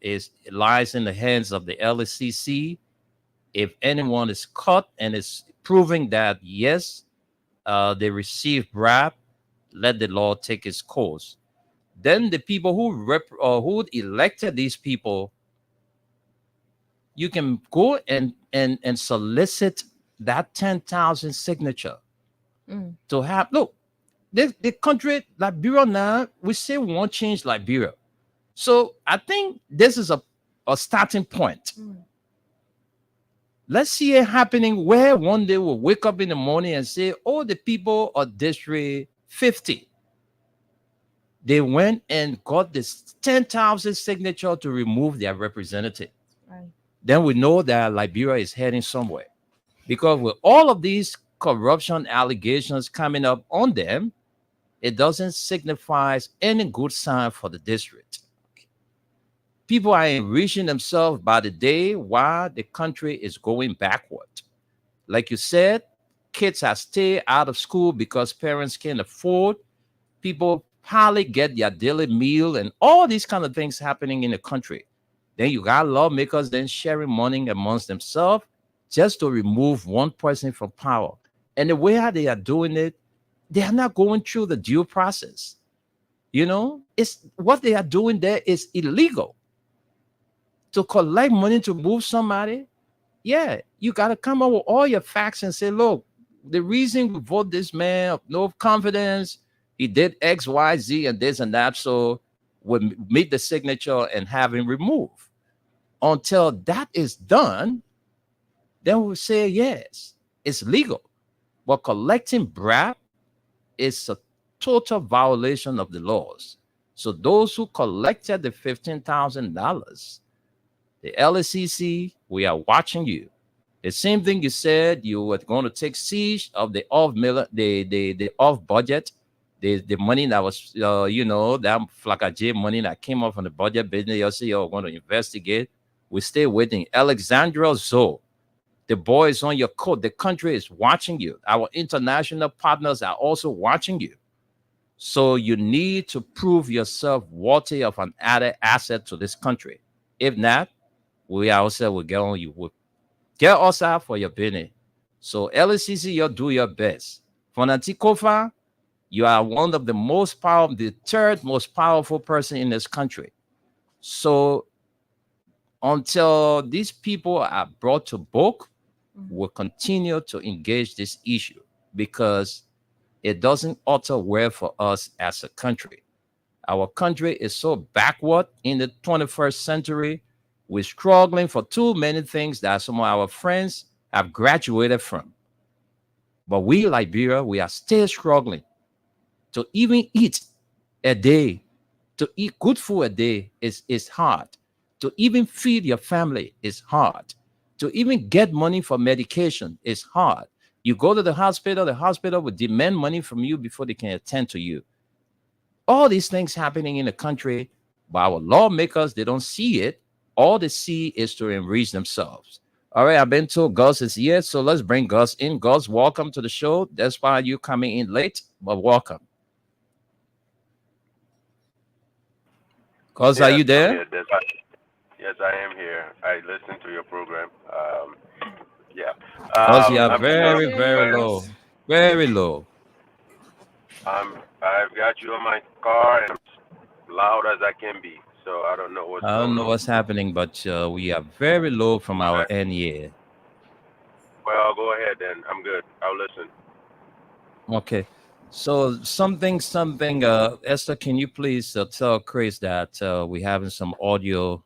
lies in the hands of the LSCC. If anyone is caught and is proving that yes, they received bribe, let the law take its course. Then the people who elected these people, you can go and solicit that 10,000 signature to have. Look, the country Liberia now, we say we won't change Liberia. So I think this is a starting point. Let's see it happening where one day we'll wake up in the morning and say, oh, the people of District 50, they went and got this 10,000 signature to remove their representative. Then we know that Liberia is heading somewhere. Because with all of these corruption allegations coming up on them, it doesn't signify any good sign for the district. People are enriching themselves by the day while the country is going backward. Like you said, kids are staying out of school because parents can't afford. People hardly get their daily meal and all these kind of things happening in the country. Then you got lawmakers then sharing money amongst themselves just to remove one person from power. And the way how they are doing it, they are not going through the due process. You know, it's what they are doing there is illegal. To collect money to move somebody, yeah, you got to come up with all your facts and say, look, the reason we vote this man of no confidence, he did X, Y, Z, and this and that, so we'll meet the signature and have him removed. Until that is done, then we'll say, yes, it's legal. But collecting bribe is a total violation of the laws. So those who collected the $15,000, the LSCC, we are watching you. The same thing you said you were going to take siege of the off budget, the money that was, that Flakaje money that came off from the budget business. You say you're going to investigate. We stay waiting. Alexandra Zoe, the boys on your coat. The country is watching you. Our international partners are also watching you. So you need to prove yourself worthy of an added asset to this country. If not, we ourselves will get on you. We'll get us out for your business. So LSCC, you do your best. Fonati Kofa, you are one of the most powerful, the third most powerful person in this country. So until these people are brought to book, we'll continue to engage this issue because it doesn't augur well for us as a country. Our country is so backward in the 21st century. We're struggling for too many things that some of our friends have graduated from. But we, Liberia, we are still struggling to even eat a day. To eat good food a day is hard. To even feed your family is hard. To even get money for medication is hard. You go to the hospital will demand money from you before they can attend to you. All these things happening in the country, but our lawmakers, they don't see it. All they see is to enrich themselves. All right, I've been told Gus is here, so let's bring Gus in. Gus, welcome to the show. Despite you coming in late, but welcome. Gus, are you there? Yes, I am here. I listen to your program. Yeah. Gus, you are very, very low. Very low. I've got you on my car and I'm loud as I can be. So I don't know what's happening, but we are very low from our end here. Well, go ahead then. I'm good. I'll listen. Okay. So something. Esther, can you please tell Chris that we're having some audio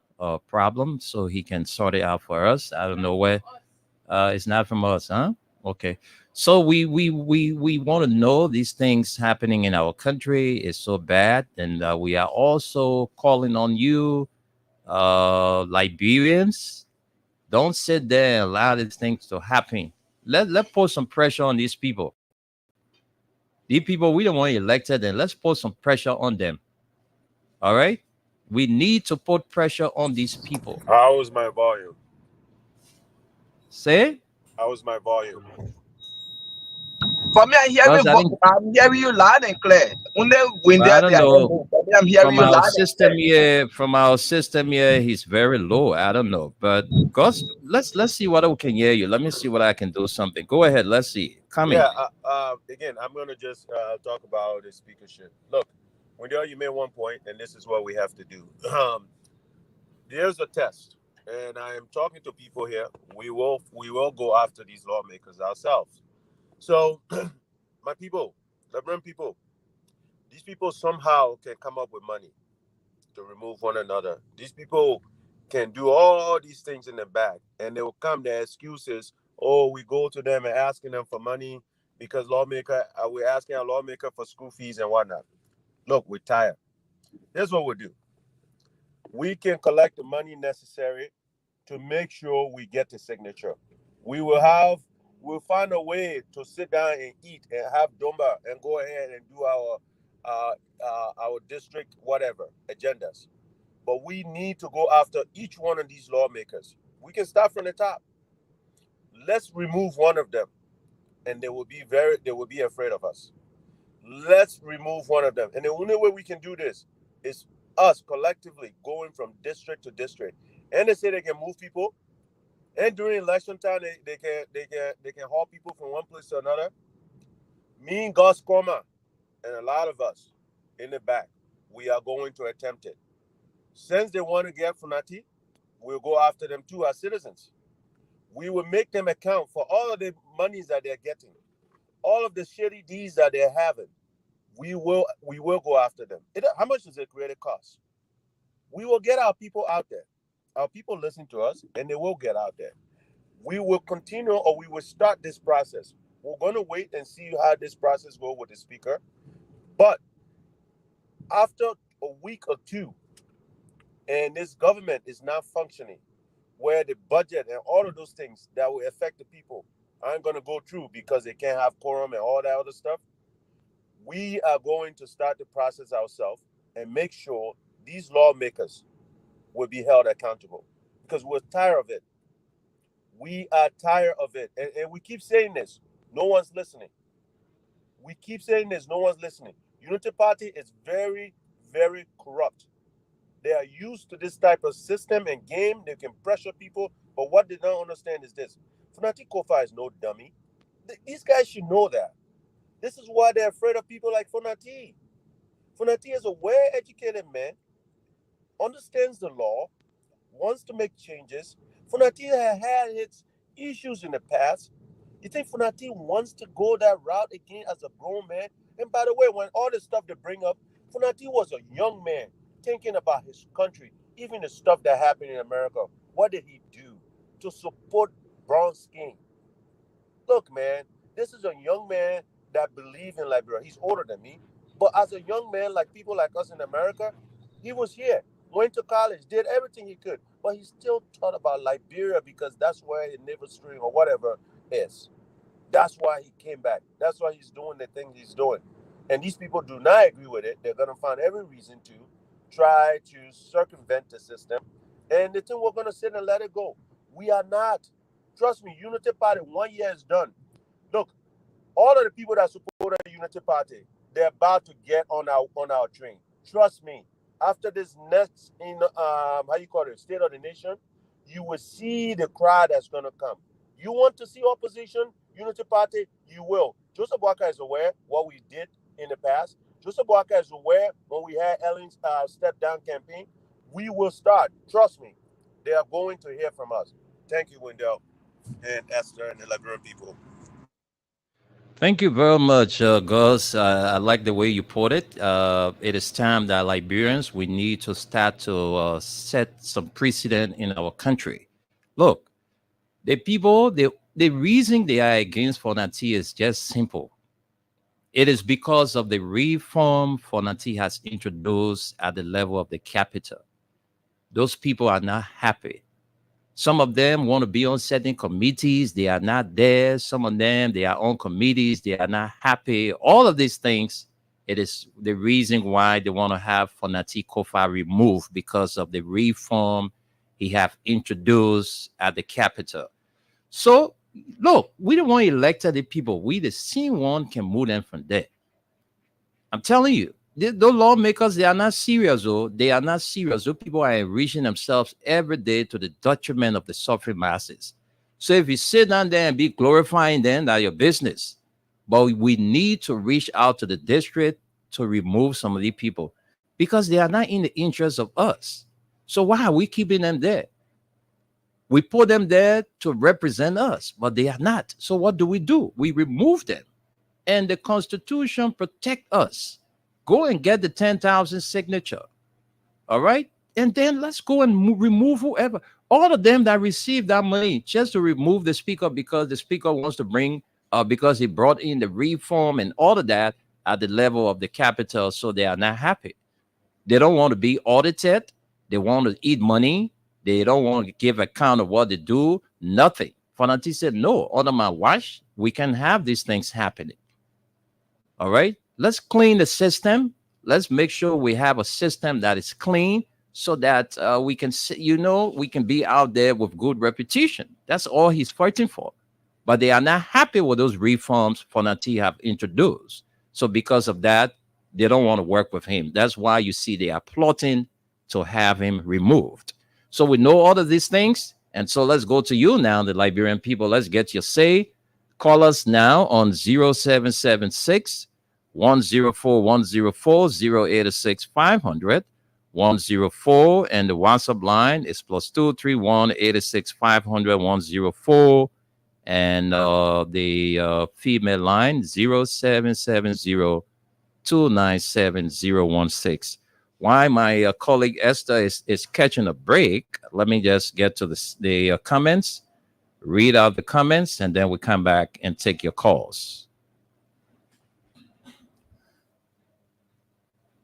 problems so he can sort it out for us? I don't know where. It's not from us, huh? Okay. So we want to know these things happening in our country is so bad, and we are also calling on you, Liberians. Don't sit there and allow these things to happen. Let's put some pressure on these people. These people we don't want elected, and let's put some pressure on them. All right, we need to put pressure on these people. How is my volume? Say? How is my volume? For me, I'm hearing you loud and clear. Only when I don't know. I'm hearing you loud From our system here, he's very low. I don't know, but Gus, let's see what we can hear you. Let me see what I can do. Something. Go ahead. Let's see. Come in. Yeah. Again, I'm gonna just talk about the speakership. Look, Wendell, you made one point, and this is what we have to do. There's a test, and I am talking to people here. We will go after these lawmakers ourselves. So, my people, Liberian people, these people somehow can come up with money to remove one another. These people can do all these things in the back, and they will come. Their excuses, we go to them and asking them for money because we're asking our lawmaker for school fees and whatnot. Look, we're tired. Here's what we'll do. We can collect the money necessary to make sure we get the signature. We'll find a way to sit down and eat and have domba and go ahead and do our district whatever agendas. But we need to go after each one of these lawmakers. We can start from the top. Let's remove one of them, and they will be afraid of us. Let's remove one of them, and the only way we can do this is us collectively going from district to district. And they say they can move people. And during election time, they can haul people from one place to another. Me and Gus Koma and a lot of us in the back, we are going to attempt it. Since they want to get Funati, we'll go after them too as citizens. We will make them account for all of the monies that they're getting, all of the shitty deeds that they're having. We will go after them. How much does it create a cost? We will get our people out there. Our people listen to us, and they will get out there. We will continue, or we will start this process. We're going to wait and see how this process goes with the speaker. But after a week or two, and this government is not functioning, where the budget and all of those things that will affect the people aren't going to go through because they can't have quorum and all that other stuff, we are going to start the process ourselves and make sure these lawmakers will be held accountable, because we're tired of it. We are tired of it. And we keep saying this. No one's listening. We keep saying this. No one's listening. Unity Party is very, very corrupt. They are used to this type of system and game. They can pressure people. But what they don't understand is this. Funati Kofa is no dummy. These guys should know that. This is why they're afraid of people like Funati. Funati is a well-educated man, understands the law, wants to make changes. Funati has had its issues in the past, You think Funati wants to go that route again as a grown man? And by the way, when all this stuff they bring up, Funati was a young man thinking about his country, even the stuff that happened in America. What did he do to support brown skin? Look, man, this is a young man that believes in Liberia. He's older than me. But as a young man, like people like us in America, he was here, went to college, did everything he could. But he still thought about Liberia because that's where his navel string or whatever is. That's why he came back. That's why he's doing the thing he's doing. And these people do not agree with it. They're going to find every reason to try to circumvent the system. And they think we're going to sit and let it go. We are not. Trust me, Unity Party, 1 year is done. Look, all of the people that support the Unity Party, they're about to get on our train. Trust me. After this next State of the Nation, you will see the crowd that's going to come. You want to see opposition, Unity Party, you will. Joseph Boakai is aware what we did in the past. Joseph Boakai is aware when we had Ellen's step down campaign. We will start. Trust me. They are going to hear from us. Thank you, Wendell and Esther and the Liberian people. Thank you very much, Gus. I like the way you put it. It is time that Liberians, we need to start to set some precedent in our country. Look, the people, the reason they are against Fonati is just simple. It is because of the reform Fonati has introduced at the level of the capital. Those people are not happy. Some of them want to be on certain committees. They are not there. Some of them, they are on committees. They are not happy. All of these things, it is the reason why they want to have Fonati Kofa removed, because of the reform he have introduced at the capital. So, look, we don't want elected people. We, the same one, can move them from there. I'm telling you. The lawmakers, they are not serious, though. They are not serious. Those people are enriching themselves every day to the detriment of the suffering masses. So if you sit down there and be glorifying them, that's your business. But we need to reach out to the district to remove some of these people because they are not in the interest of us. So why are we keeping them there? We put them there to represent us, but they are not. So what do? We remove them. And the Constitution protects us. Go and get the 10,000 signature. All right. And then let's go and remove whoever. All of them that received that money just to remove the speaker because the speaker wants to bring, because he brought in the reform and all of that at the level of the capital. So they are not happy. They don't want to be audited. They want to eat money. They don't want to give account of what they do. Nothing. Fonati said, no, under my watch, we can have these things happening. All right. Let's clean the system. Let's make sure we have a system that is clean so that we can, we can be out there with good reputation. That's all he's fighting for. But they are not happy with those reforms Fonati have introduced. So because of that, they don't want to work with him. That's why you see they are plotting to have him removed. So we know all of these things. And so let's go to you now, the Liberian people. Let's get your say. Call us now on 0776 104 104 086 500 104, and the WhatsApp line is +231 86 500 104, and the female line 0770 297 016. Why my colleague Esther is catching a break, let me just get to the comments, read out the comments, and then we come back and take your calls.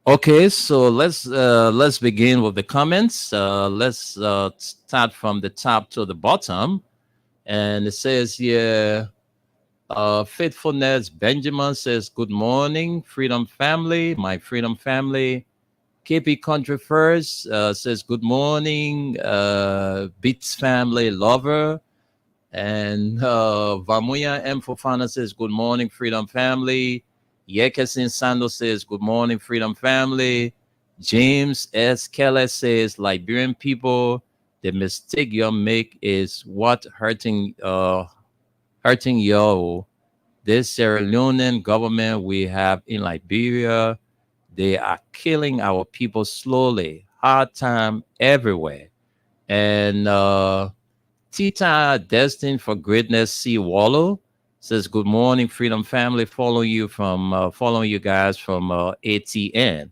Okay, so let's begin with the comments. Let's start from the top to the bottom, and it says here, Faithfulness Benjamin says, "Good morning, Freedom Family, my Freedom Family." KP Country First says, "Good morning, Beats Family Lover," and Vamuya M Fofana says, "Good morning, Freedom Family." Yekesin Sando says, "Good morning, Freedom Family." James S. Keller says, "Liberian people, the mistake you make is what hurting you. This Sierra Leonean government we have in Liberia, they are killing our people slowly. Hard time everywhere." And Tita Destined for Greatness C. Wallow Says good morning, Freedom Family. Following you guys from ATN.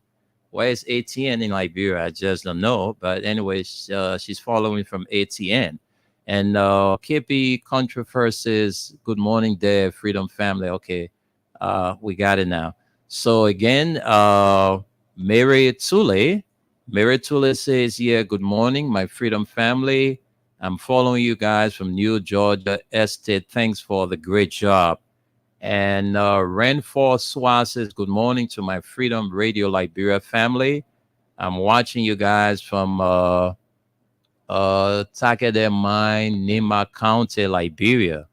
Where is ATN in Liberia? I just don't know. But anyways, she's following from ATN. And KP Controversies, good morning there, Freedom Family. Okay, we got it now. So again, Mary Tule says, yeah, good morning, my Freedom Family. I'm following you guys from New Georgia Estate. Thanks for the great job. And Renfor Swa says, good morning to my Freedom Radio Liberia family. I'm watching you guys from Takede Mine, Nima County, Liberia.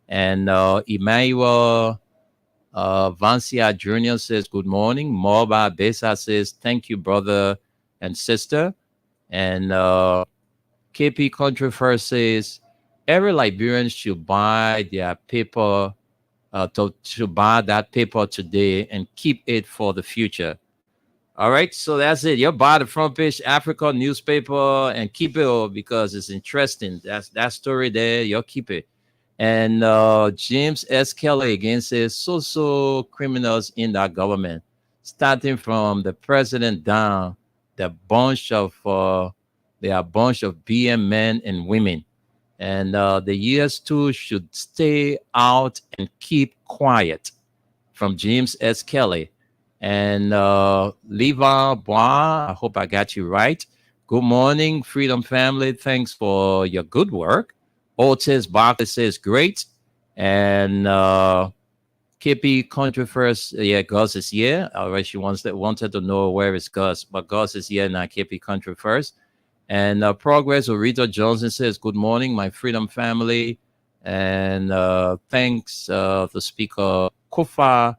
And Emmanuel Vancia Jr. says, good morning. Moba Besa says, thank you, brother and sister. And KP Controversies says, every Liberian should buy their paper, to buy that paper today and keep it for the future. All right, so that's it. You buy the front page Africa newspaper and keep it because it's interesting. That's that story there. You'll keep it. And James S. Kelly again says so criminals in that government, starting from the president down, they are a bunch of BM men and women. And the US too should stay out and keep quiet. From James S. Kelly. And Levi Bois, I hope I got you right. Good morning, Freedom Family. Thanks for your good work. Otis Barkley says great. And KP Controversy, yeah, Gus is here. Alright, she wanted to know where is Gus, but Gus is here now. KP Controversy. And Progress Orita Johnson says, good morning, my Freedom Family. And thanks to Speaker Kofa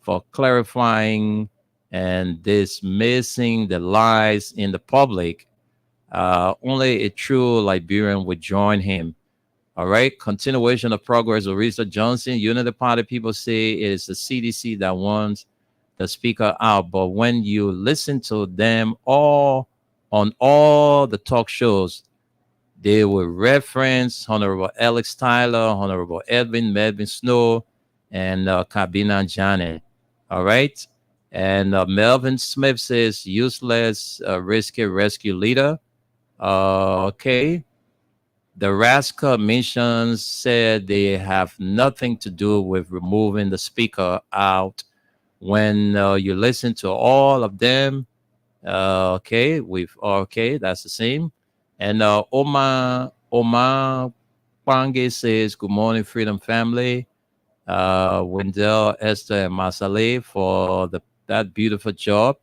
for clarifying and dismissing the lies in the public. Only a true Liberian would join him. All right. Continuation of Progress Orita Johnson. Unity Party people say it is the CDC that wants the speaker out. But when you listen to them all on all the talk shows, they will reference Honorable Alex Tyler, Honorable Melvin Snow, and Kabina Janet. All right. And Melvin Smith says useless risky rescue leader. Okay. The RASCA missions said they have nothing to do with removing the speaker out. When you listen to all of them, okay, that's the same. And Omar Pange says, good morning, Freedom Family. Wendell, Esther, and Masale for that beautiful job.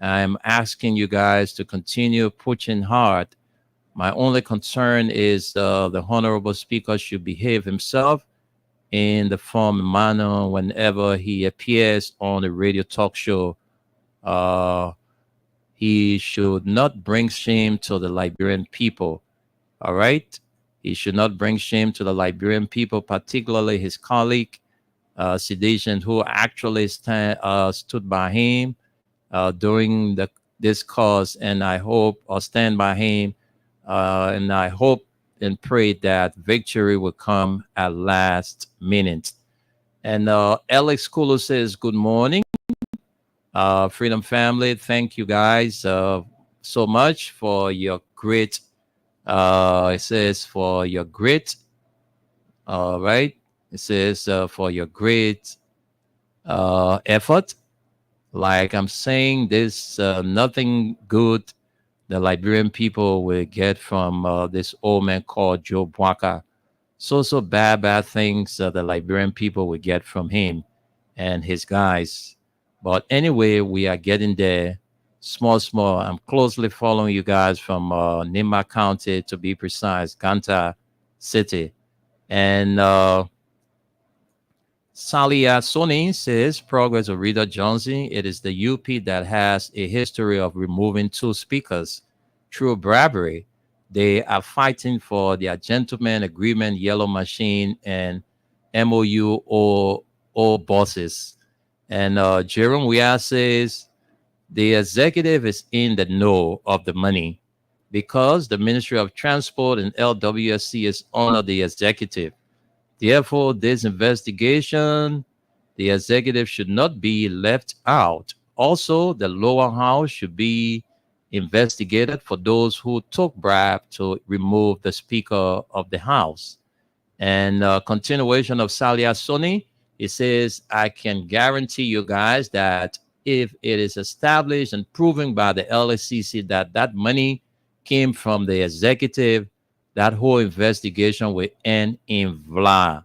I'm asking you guys to continue pushing hard. My only concern is the Honorable Speaker should behave himself in the form and manner whenever he appears on a radio talk show. He should not bring shame to the Liberian people. All right? He should not bring shame to the Liberian people, particularly his colleague, Sedation, who actually stood by him during this cause. And I hope, or stand by him, and I hope and pray that victory will come at last minute. And Alex Kulu says, good morning, Freedom Family. Thank you guys so much for your great, it says for your great, all right. It says for your great effort. Like I'm saying, there's nothing good the Liberian people will get from this old man called Joe Bwaka. So bad things the Liberian people will get from him and his guys. But anyway, we are getting there. Small. I'm closely following you guys from Nima County, to be precise, Ganta City. And Salia Soni says, Progress of Rita Johnson. It is the UP that has a history of removing two speakers through bribery. They are fighting for their gentleman agreement, yellow machine, and MOU or bosses. And Jerome Weah says, the executive is in the know of the money because the Ministry of Transport and LWSC is under the executive. Therefore, this investigation, the executive should not be left out. Also, the lower house should be investigated for those who took bribe to remove the Speaker of the House. And continuation of Salia Soni, it says, I can guarantee you guys that if it is established and proven by the LSCC that that money came from the executive, that whole investigation will end in VLA.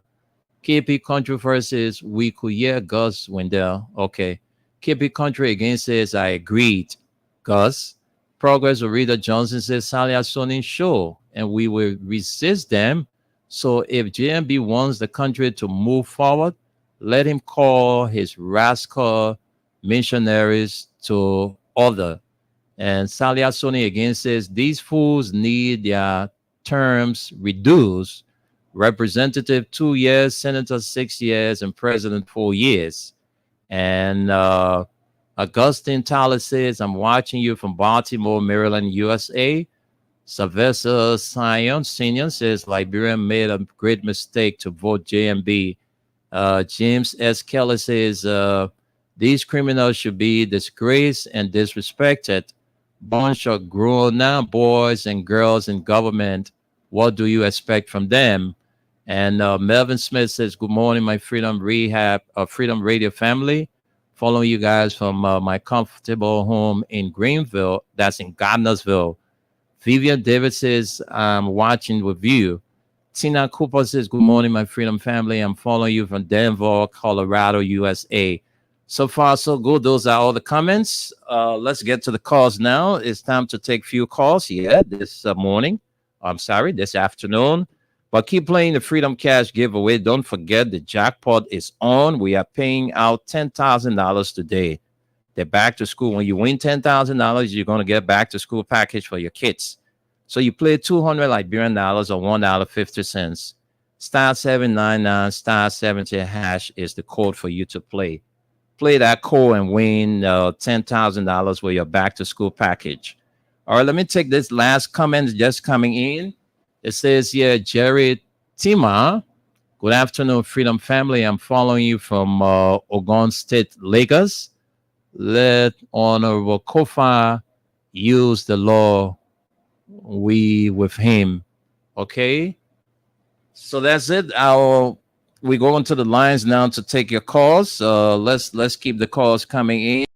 KP Country versus we could hear Gus Wendell. Okay. KP Country again says, I agreed. Gus. Progress of Rita Johnson says, Salia Soni, sure. And we will resist them. So if JMB wants the country to move forward, let him call his rascal missionaries to order. And Salia Soni again says, these fools need their terms reduced. Representative 2 years, senator 6 years, and president 4 years. And Augustine Tyler says, I'm watching you from Baltimore, Maryland, USA. Sylvester Sion Senior says, Liberia made a great mistake to vote JMB. James S. Keller says, these criminals should be disgraced and disrespected. Bunch of grown-up boys and girls in government. What do you expect from them? And Melvin Smith says, good morning, my Freedom Radio family. Following you guys from my comfortable home in Greenville. That's in Gardnersville. Vivian David says, I'm watching with you. Tina Cooper says, good morning, my Freedom family. I'm following you from Denver, Colorado, USA. So far, so good. Those are all the comments. Let's get to the calls now. It's time to take few calls. This morning. I'm sorry, this afternoon. But keep playing the Freedom Cash giveaway. Don't forget the jackpot is on. We are paying out $10,000 today. They're back to school. When you win $10,000, you're going to get back to school package for your kids. So you play 200 Liberian dollars or $1.50. Star 799 star 70 hash is the code for you to play. Play that code and win $10,000 with your back to school package. All right, let me take this last comment just coming in. It says here, Jerry Tima. Good afternoon, Freedom family. I'm following you from Ogun State, Lagos. Let Honorable Kofa use the law with him. Okay. So that's it. We go into the lines now to take your calls. Let's keep the calls coming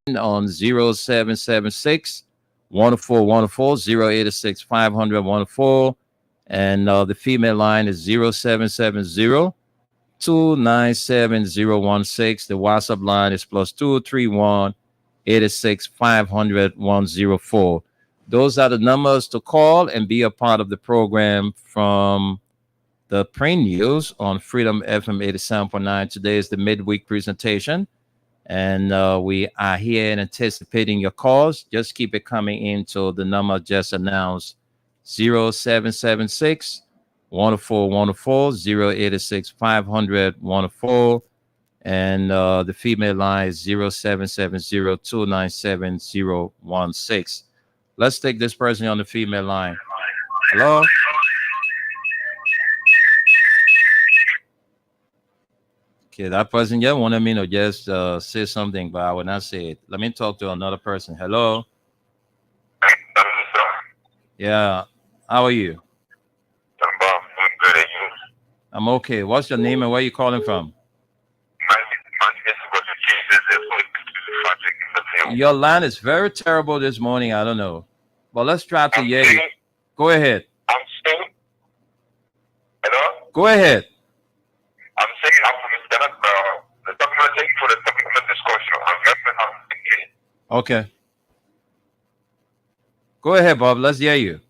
in on 0776 104 104 086 500 104. And the female line is 0770 297 016. The WhatsApp line is +231 86 500 104. Those are the numbers to call and be a part of the program from the Print News on Freedom FM 87.9. Today is the midweek presentation. And we are here and anticipating your calls. Just keep it coming in to the number just announced. 0776 104 104 086 500 104. And the female line is 0770 297 016. Let's take this person on the female line. Hello? Okay, that person just wanted me to just say something, but I will not say it. Let me talk to another person. Hello? Yeah. How are you? I'm good at you. I'm okay. What's your name and where are you calling from? Your line is very terrible this morning. I don't know. But let's try to hear you. Go ahead. I'm saying, hello? Go ahead. I'm saying I'm from the document for the document discussion. Okay. Go ahead, Bob. Let's hear you.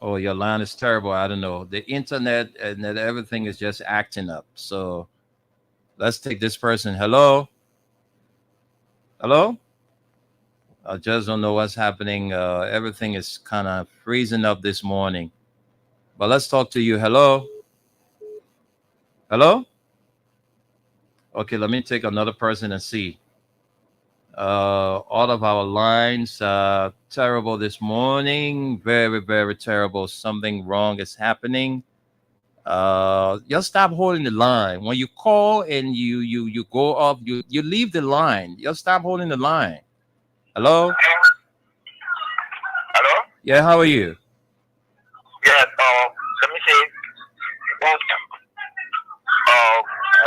Oh, your line is terrible. I don't know. The internet and everything is just acting up. So let's take this person. Hello? Hello? I just don't know what's happening. Everything is kind of freezing up this morning. But let's talk to you. Hello? Hello? Okay, let me take another person and see. All of our lines are terrible this morning. Very, very terrible. Something wrong is happening. Just stop holding the line. When you call and you go off, you leave the line. Just stop holding the line. Hello? Hello? Yeah, how are you? Yes, let me say,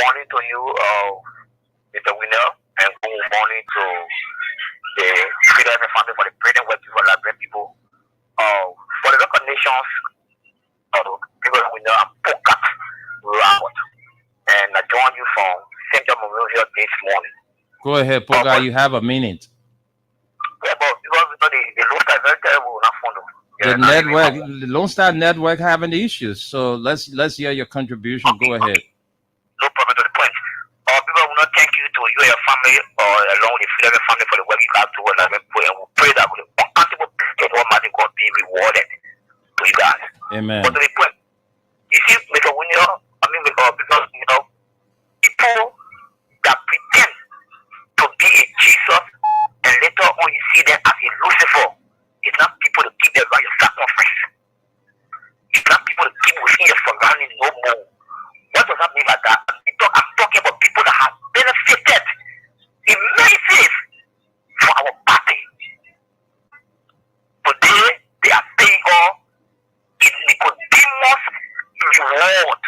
morning to you, Mr. Winner, and good morning to the Freedom Family for the Freedom West people, Liberian people. For the local nations, people we know, I'm Pocat Robert, and I joined you from Central Memorial this morning. Go ahead, Poga. You have a minute. Yeah, but because the road is very terrible, not fun. The network, the Lone Star Network having issues. So let's hear your contribution. Go ahead. No problem to the point. People will not thank you to you and your family or along with the Freedom Family for the work you have to do, and we pray that with the uncountable get Almighty God be rewarded to you guys. Amen. But to the point, you see, Mr. Winner, because people that pretend to be a Jesus and later on you see them as a Lucifer, it's not people to keep them by your sacrifice. It's not people to keep within your surroundings no more. What does that mean by that? I'm talking about people that have benefited in many ways for our party. Today, they are paying all in Nicodemus reward.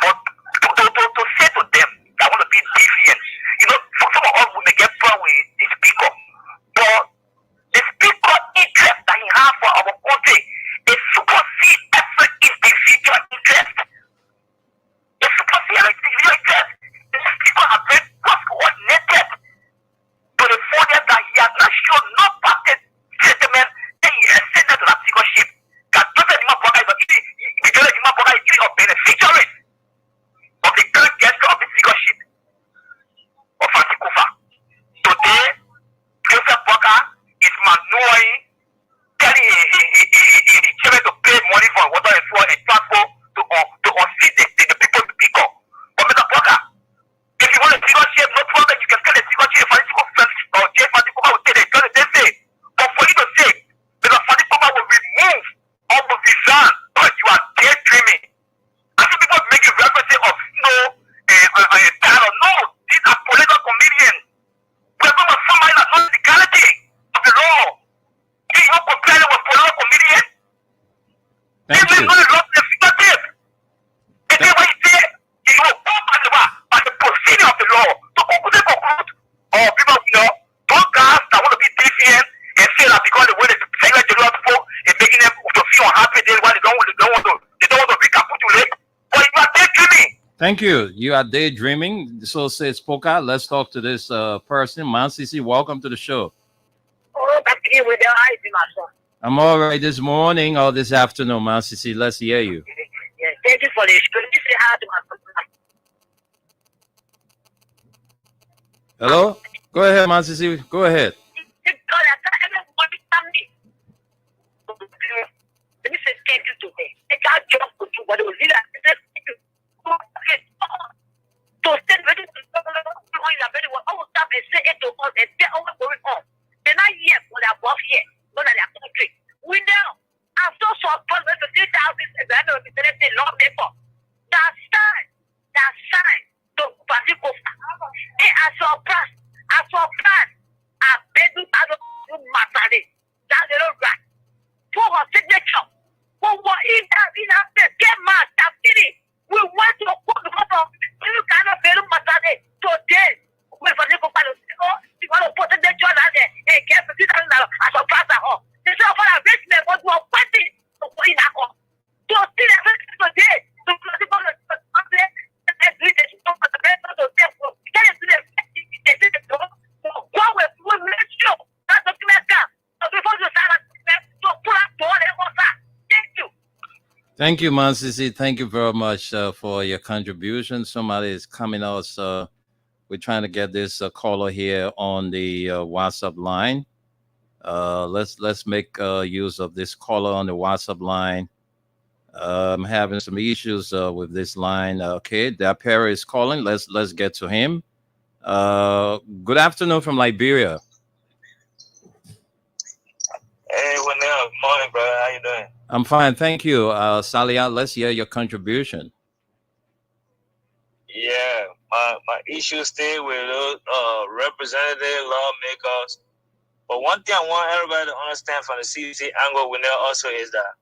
But to say to them, I want to be deviant. For some of us, we may get problem with the speaker. But the speaker interest that he has for our country is supersede every individual interest. The supersede every individual interest. The speaker has been coordinated to the further that he has not shown no party sentiment that he has sent to that speakership. That doesn't even bother the beneficiaries of the current gesture of the speakership of Fatikufa. Today, Joseph Walker is manually telling the chairman to pay money for water and fuel and transport to unseat the people to pick up. But Mr. Walker, if you want a speakership, no problem, you can tell the speakership Fatikufa or J. Fatikufa will take the they say. But for you to say, Mr. Fatikufa will remove or will resign, but you are daydreaming. I see people making references of Tyler. No, these are political comedians. We're talking about somebody that knows the legality of the law. You want to compare them with political comedians? Thank you. Know the law to the fingertip. And then what you say, you will go by the procedure of the law. So conclude. People, those guys that want to be deviant and say that because the way they say like the law people is making them to feel unhappy, then why they don't want to recapitulate. But you are daydreaming. Thank you. You are daydreaming. So says Poka. Let's talk to this person. Mansisi, welcome to the show. Oh, that's here with the eyes in my son. I'm all right this morning or this afternoon, Mansisi. Let's hear you. Yeah, thank you for the show. Let me say hi to my son. Hello? Go ahead, Mansisi. Go ahead. Let me say thank you to me. I got job to do, but it was really to stand ready to I will stop and say it to us and tell what's going on. They're not here for their buff here, not their country. We know. I'm so surprised when the 3,000 law paper. That sign to Pasiko. Hey, I surprised. I beg you, I don't matter. That's the right. For her signature. For what in that get mad, that's it. We want to put the photo. You cannot fail Matane today. We for the company. You want to put the job out there and get $50,000 as a price at home. They say, for a rich man, what you are fighting to put in a home. To see everything today. To put the photo on there and do it. To put the paper to them. Can you see them? Go with you. That's the clear. So before you start, to pull up to all the water. Thank you. Thank you, Mansisi. Thank you very much for your contribution. Somebody is coming out. We're trying to get this caller here on the WhatsApp line. Let's make use of this caller on the WhatsApp line. I'm having some issues with this line. Okay, Dapera is calling. Let's get to him. Good afternoon from Liberia. Hey, morning, brother. How you doing? I'm fine, thank you. Salia, let's hear your contribution. Yeah, my issue stay with those representative lawmakers. But one thing I want everybody to understand from the CDC angle with there also is that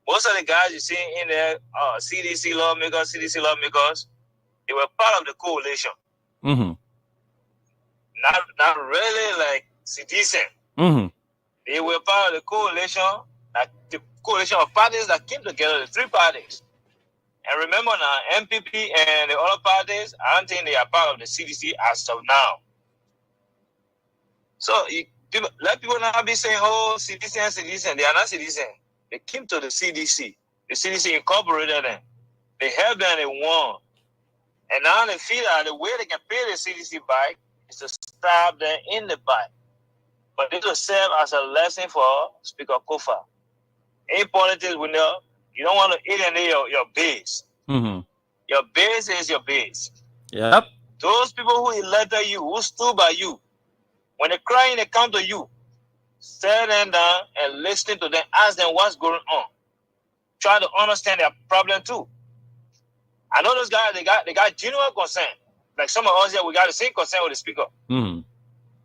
most of the guys you see in there, CDC lawmakers, they were part of the coalition. Mm-hmm. Not really like citizen. Mm-hmm. They were part of the coalition, like the coalition of parties that came together, the three parties. And remember now, MPP and the other parties, I don't think they are part of the CDC as of now. So let people not be saying, oh, citizen. They are not citizen. They came to the CDC. The CDC incorporated them. They helped them, they won. And now they feel that the way they can pay the CDC back is to stab them in the back. But this will serve as a lesson for Speaker Kofa. In politics, we know you don't want to alienate your base. Mm-hmm. Your base is your base. Yep. Those people who elected you, who stood by you, when they cry, they come to you. Sit them down and listen to them. Ask them what's going on. Try to understand their problem too. I know those guys, they got genuine concern. Like some of us here, we got the same concern with the speaker. Mm-hmm.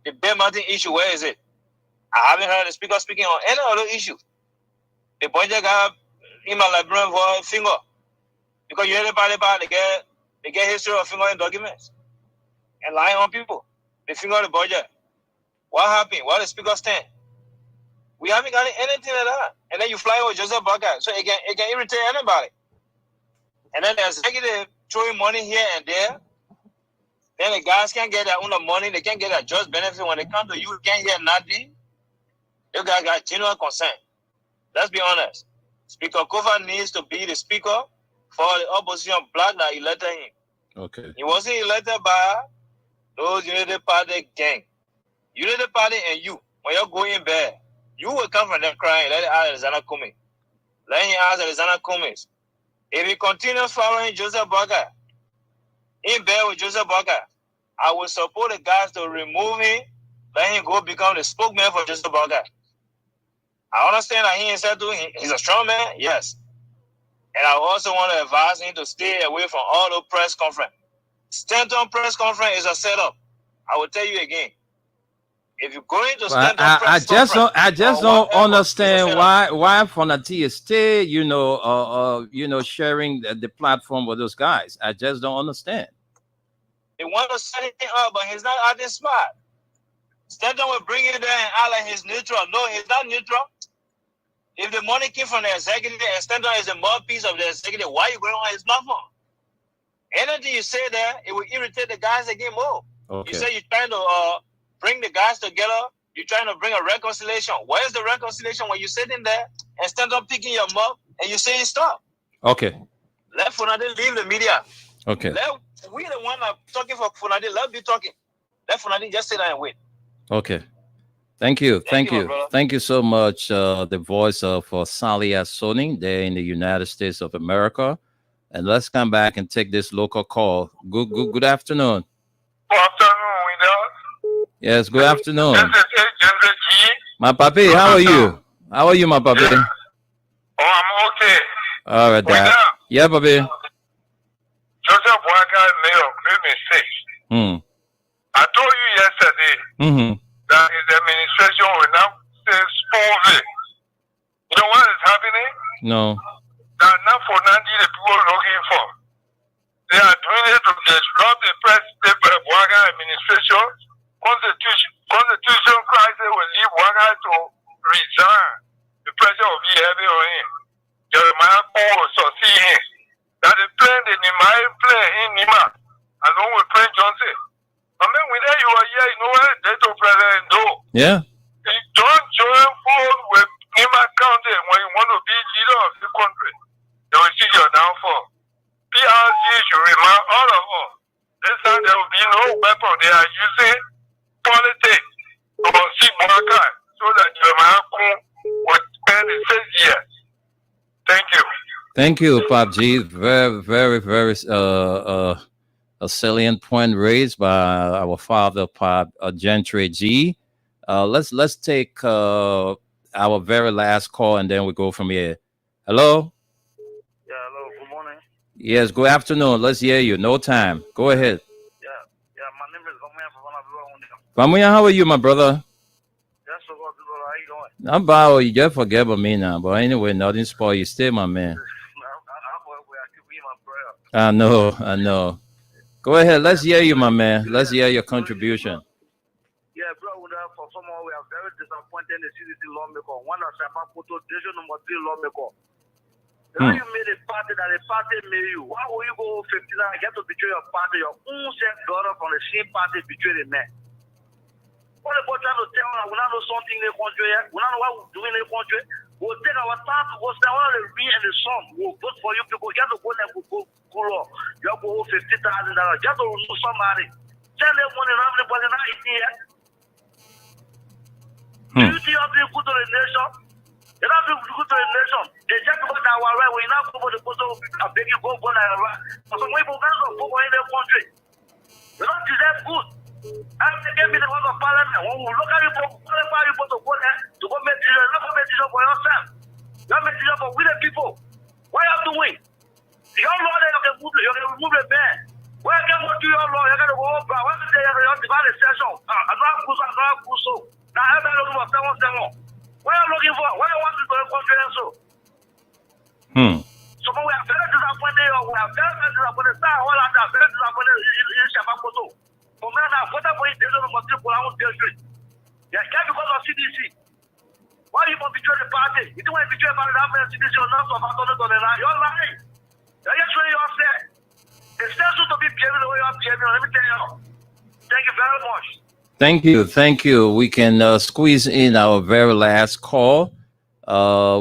The Bear Mountain issue, where is it? I haven't heard the speaker speaking on any other issue. The budget got in my librarian for finger. Because you hear about they get history of finger in documents. And lying on people. They finger the budget. What happened? What the speaker stand? We haven't got anything like that. And then you fly over Joseph Baca. So it can irritate anybody. And then the executive throwing money here and there. Then the guys can't get their own money. They can't get their just benefit. When they come to you, you can't hear nothing. You guys got genuine concern. Let's be honest. Speaker Kofa needs to be the speaker for the opposition bloc that elected him. Okay. He wasn't elected by those United Party gang. United Party and you, when you're going in bed, you will come from them crying. Let it ask Alexander Cummings. Let him ask Alexander Cummings. If he continues following Joseph Baca, in bed with Joseph Baca, I will support the guys to remove him, let him go become the spokesman for Joseph Baca. I understand that he himself too, he's a strong man, yes. And I also want to advise him to stay away from all the press conference. Stanton press conference is a setup. I will tell you again. If you're going to stand up press conference, I just don't understand why Fonati is still, sharing the platform with those guys. I just don't understand. They want to set him up, but he's not acting smart. Stanton will bring it there and act like he's neutral. No, he's not neutral. If the money came from the executive and Stanton is a mouthpiece of the executive, why are you going on his platform? Anything you say there, it will irritate the guys again more. Okay. You say you're trying to bring the guys together. You're trying to bring a reconciliation. Where's the reconciliation when you sit in there and stand up picking your mouth and you saying stop? Okay. Let Funadi leave the media. Okay. We the one that talking for Funadi. Let be talking. Let Funadi just sit there and wait. Okay. Thank you. Thank you, brother. Thank you so much. The voice of Salia Soning there in the United States of America. And let's come back and take this local call. Good afternoon. Good afternoon, Windows. Yes, good afternoon. This is Agent G. My papi, how are you? How are you, my papi? Yeah. Oh, I'm okay. All right, Dad. Yeah, papi. Joseph Boakai made a great mistake. I told you yesterday that his administration will now say smoothly. You know what is happening? No. That not for Nandi the people looking for. They are doing it to disrupt the Boakai administration. Constitution crisis will leave Boakai to resign. The pressure will be heavy on him. Jeremiah Paul will succeed him. That the plan, the Nehemiah plan in Nima, along with Prince Johnson. I mean, when you are here, you know what they do, President Do. Yeah. Don't join forward with Nima County when you want to be leader of the country. They will see your downfall. PRC should remind all of us. This time there will be no weapon. They are using politics to see Boakai so that Jeremiah will spend the 6 years. Thank you. Thank you, Pop G. Very, very, very a salient point raised by our father, Pop Gentry G. Let's take our very last call, and then we go from here. Hello. Yeah, hello. Good morning. Yes. Good afternoon. Let's hear you. No time. Go ahead. Yeah. My name is Gomuya from Famuya, how are you, my brother? Yes, so good. How you doing? I'm about you just forget about me now. But anyway, nothing spoil you. Stay, my man. I know. Go ahead. Let's hear you, my man. Let's hear your contribution. Yeah, bro. For someone we are very disappointed in the CDC lawmaker. One of the photo number 3 lawmaker. Now you made a party that a party made you. Why will you go 59 and get to betray your party? Your own self daughter from the same party betray the man. What about trying to tell us we don't know something in the country yet? We don't know what we're doing in the country. We'll take our time to go say all the read and the sum. We'll vote for you people. You have to go there to go law. You have to go $50,000. You have to remove somebody. Tell them money and everybody not eating yet. Do you think you have to go to the nation? You don't have to go to the nation. They just go that our right. We're not going to the post of beg you go that right. But some people can't go in their country. We don't deserve good. After they gave me the work of parliament, when we look at you for qualify you for to go there to go make decisions, not go make decisions for yourself. You have make decisions for we the people. What you have to win? Your law that you can remove the ban. Where you can go to your law, you got to go over. When you say you have to divide the session, another puso. Now everybody looking for 7-7. What are you looking for? What you want to do in conference? So we are very disappointed. We are very disappointed. All of that very disappointed in Shabakoto. For me, now, what about it? They don't want to put out district. They can't because of CDC. Why you want to betray the party? You don't want to betray the party that means CDC or not, so I'm not going to lie. You're lying. You're just really upset. It's not to be behaving the way you're behaving. Let me tell you. Thank you very much. Thank you. We can squeeze in our very last call.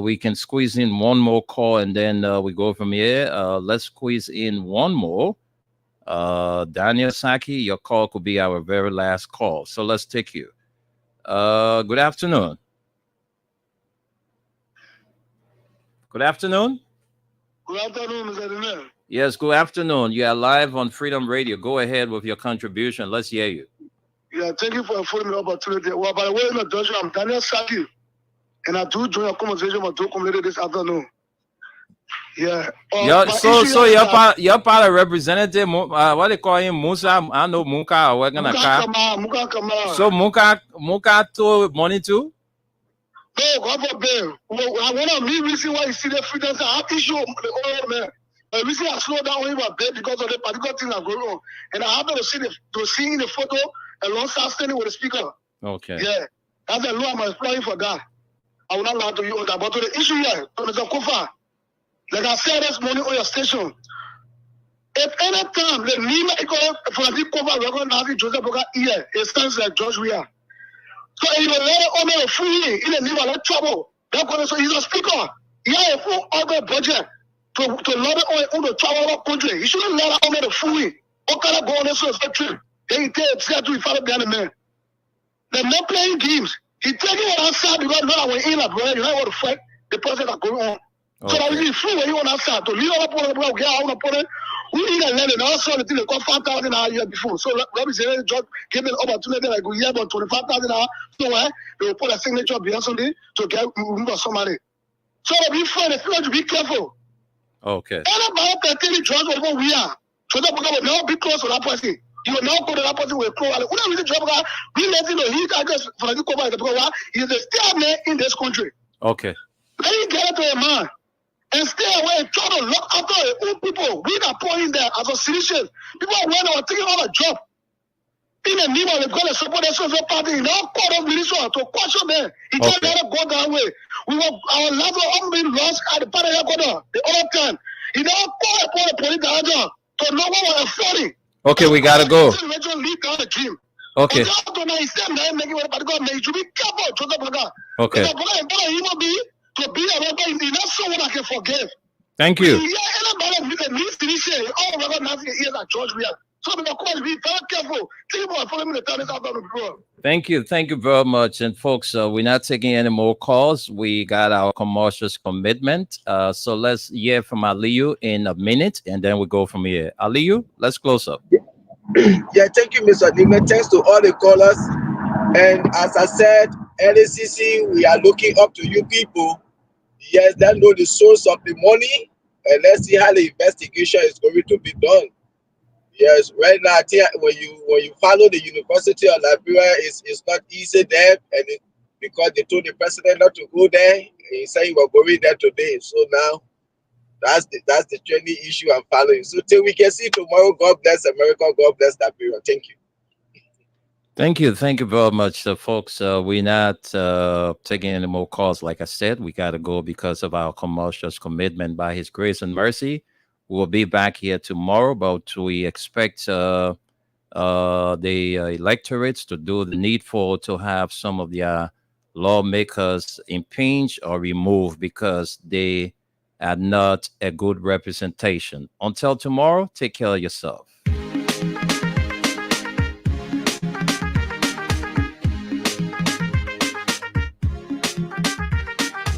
We can squeeze in one more call and then we go from here. Let's squeeze in one more. Daniel Saki, your call could be our very last call. So let's take you. Good afternoon. Good afternoon. Good afternoon, Mr. Daniel. Yes, good afternoon. You are live on Freedom Radio. Go ahead with your contribution. Let's hear you. Yeah, thank you for affording me the opportunity. Well, by the way, I'm Daniel Saki, and I do join a conversation with two community this afternoon. Yeah. So you're part of representative. What they call him, Musa? I know Muka. We're gonna Muka Kamara. So Muka to money too. No, God forbid. I want to meet reason why you see the freedom. I have issue with the old man. But reason I slow down when you are bed because of the particular thing that going on, and I happen to see in the photo alongside standing with the speaker. Okay. Yeah, that's a law I'm applying for that. I will not lie to you on that. But to the issue here, to Mr. Kofa, like I said this morning on your station, if any time the name for the Kofa recognizing Joseph Boga here, it stands like George Weah. So if you let it honor free in the name of trouble, that's what so he's a speaker. He has a full other budget to let it on the travel of country. He shouldn't let it honor the free. What kind of go on this trip? Then he takes it to follow behind the man. They're not playing games. He taking it outside because now we're in a brother. You know what to fight the person that going on. Okay. So that was free when you went outside to leave up on the block, get out on the we need a letter. Also, the thing they got 5,000 a year before. So let me say, just give me an opportunity like we have about 25,000 hours. So they will put a signature behind something to get remove somebody. So be fair, they feel to be careful. Okay. Anybody can tell the drugs whatever we are. So that will now be close to that person. You will now go to that person with pro. We don't really drop guy. We let him know he just for the cover because he is a statement in this country. Okay. Let him get it to a man. And stay away and try to look after your own people. We are pouring there as a citizen. People are when they were taking on a job. In the name of the God, support the social party, in all court of ministry to question them. He can't let it go that way. We were our last of being lost at the party the other time. He never called upon the police director to know what was 40. Okay, we gotta go. Okay. Okay. To be a rapper is not someone I can forgive. Thank you. Thank you very much. And folks, we're not taking any more calls. We got our commercial commitment. So let's hear from Aliyu in a minute, and then we go from here. Aliyu, let's close up. Yeah, thank you, Mr. Nime. Thanks to all the callers. And as I said, LACC, we are looking up to you people. Yes, that know the source of the money, and let's see how the investigation is going to be done. Yes, right now I think when you follow the University of Liberia, it's not easy there, and because they told the president not to go there, he said he was going there today. So now that's the trending issue I'm following. So till we can see tomorrow, God bless America, God bless Liberia. Thank you. Thank you very much, folks. We're not taking any more calls. Like I said, we got to go because of our commercials commitment. By His grace and mercy, we'll be back here tomorrow, but we expect the electorates to do the needful to have some of their lawmakers impeached or removed because they are not a good representation. Until tomorrow, take care of yourself.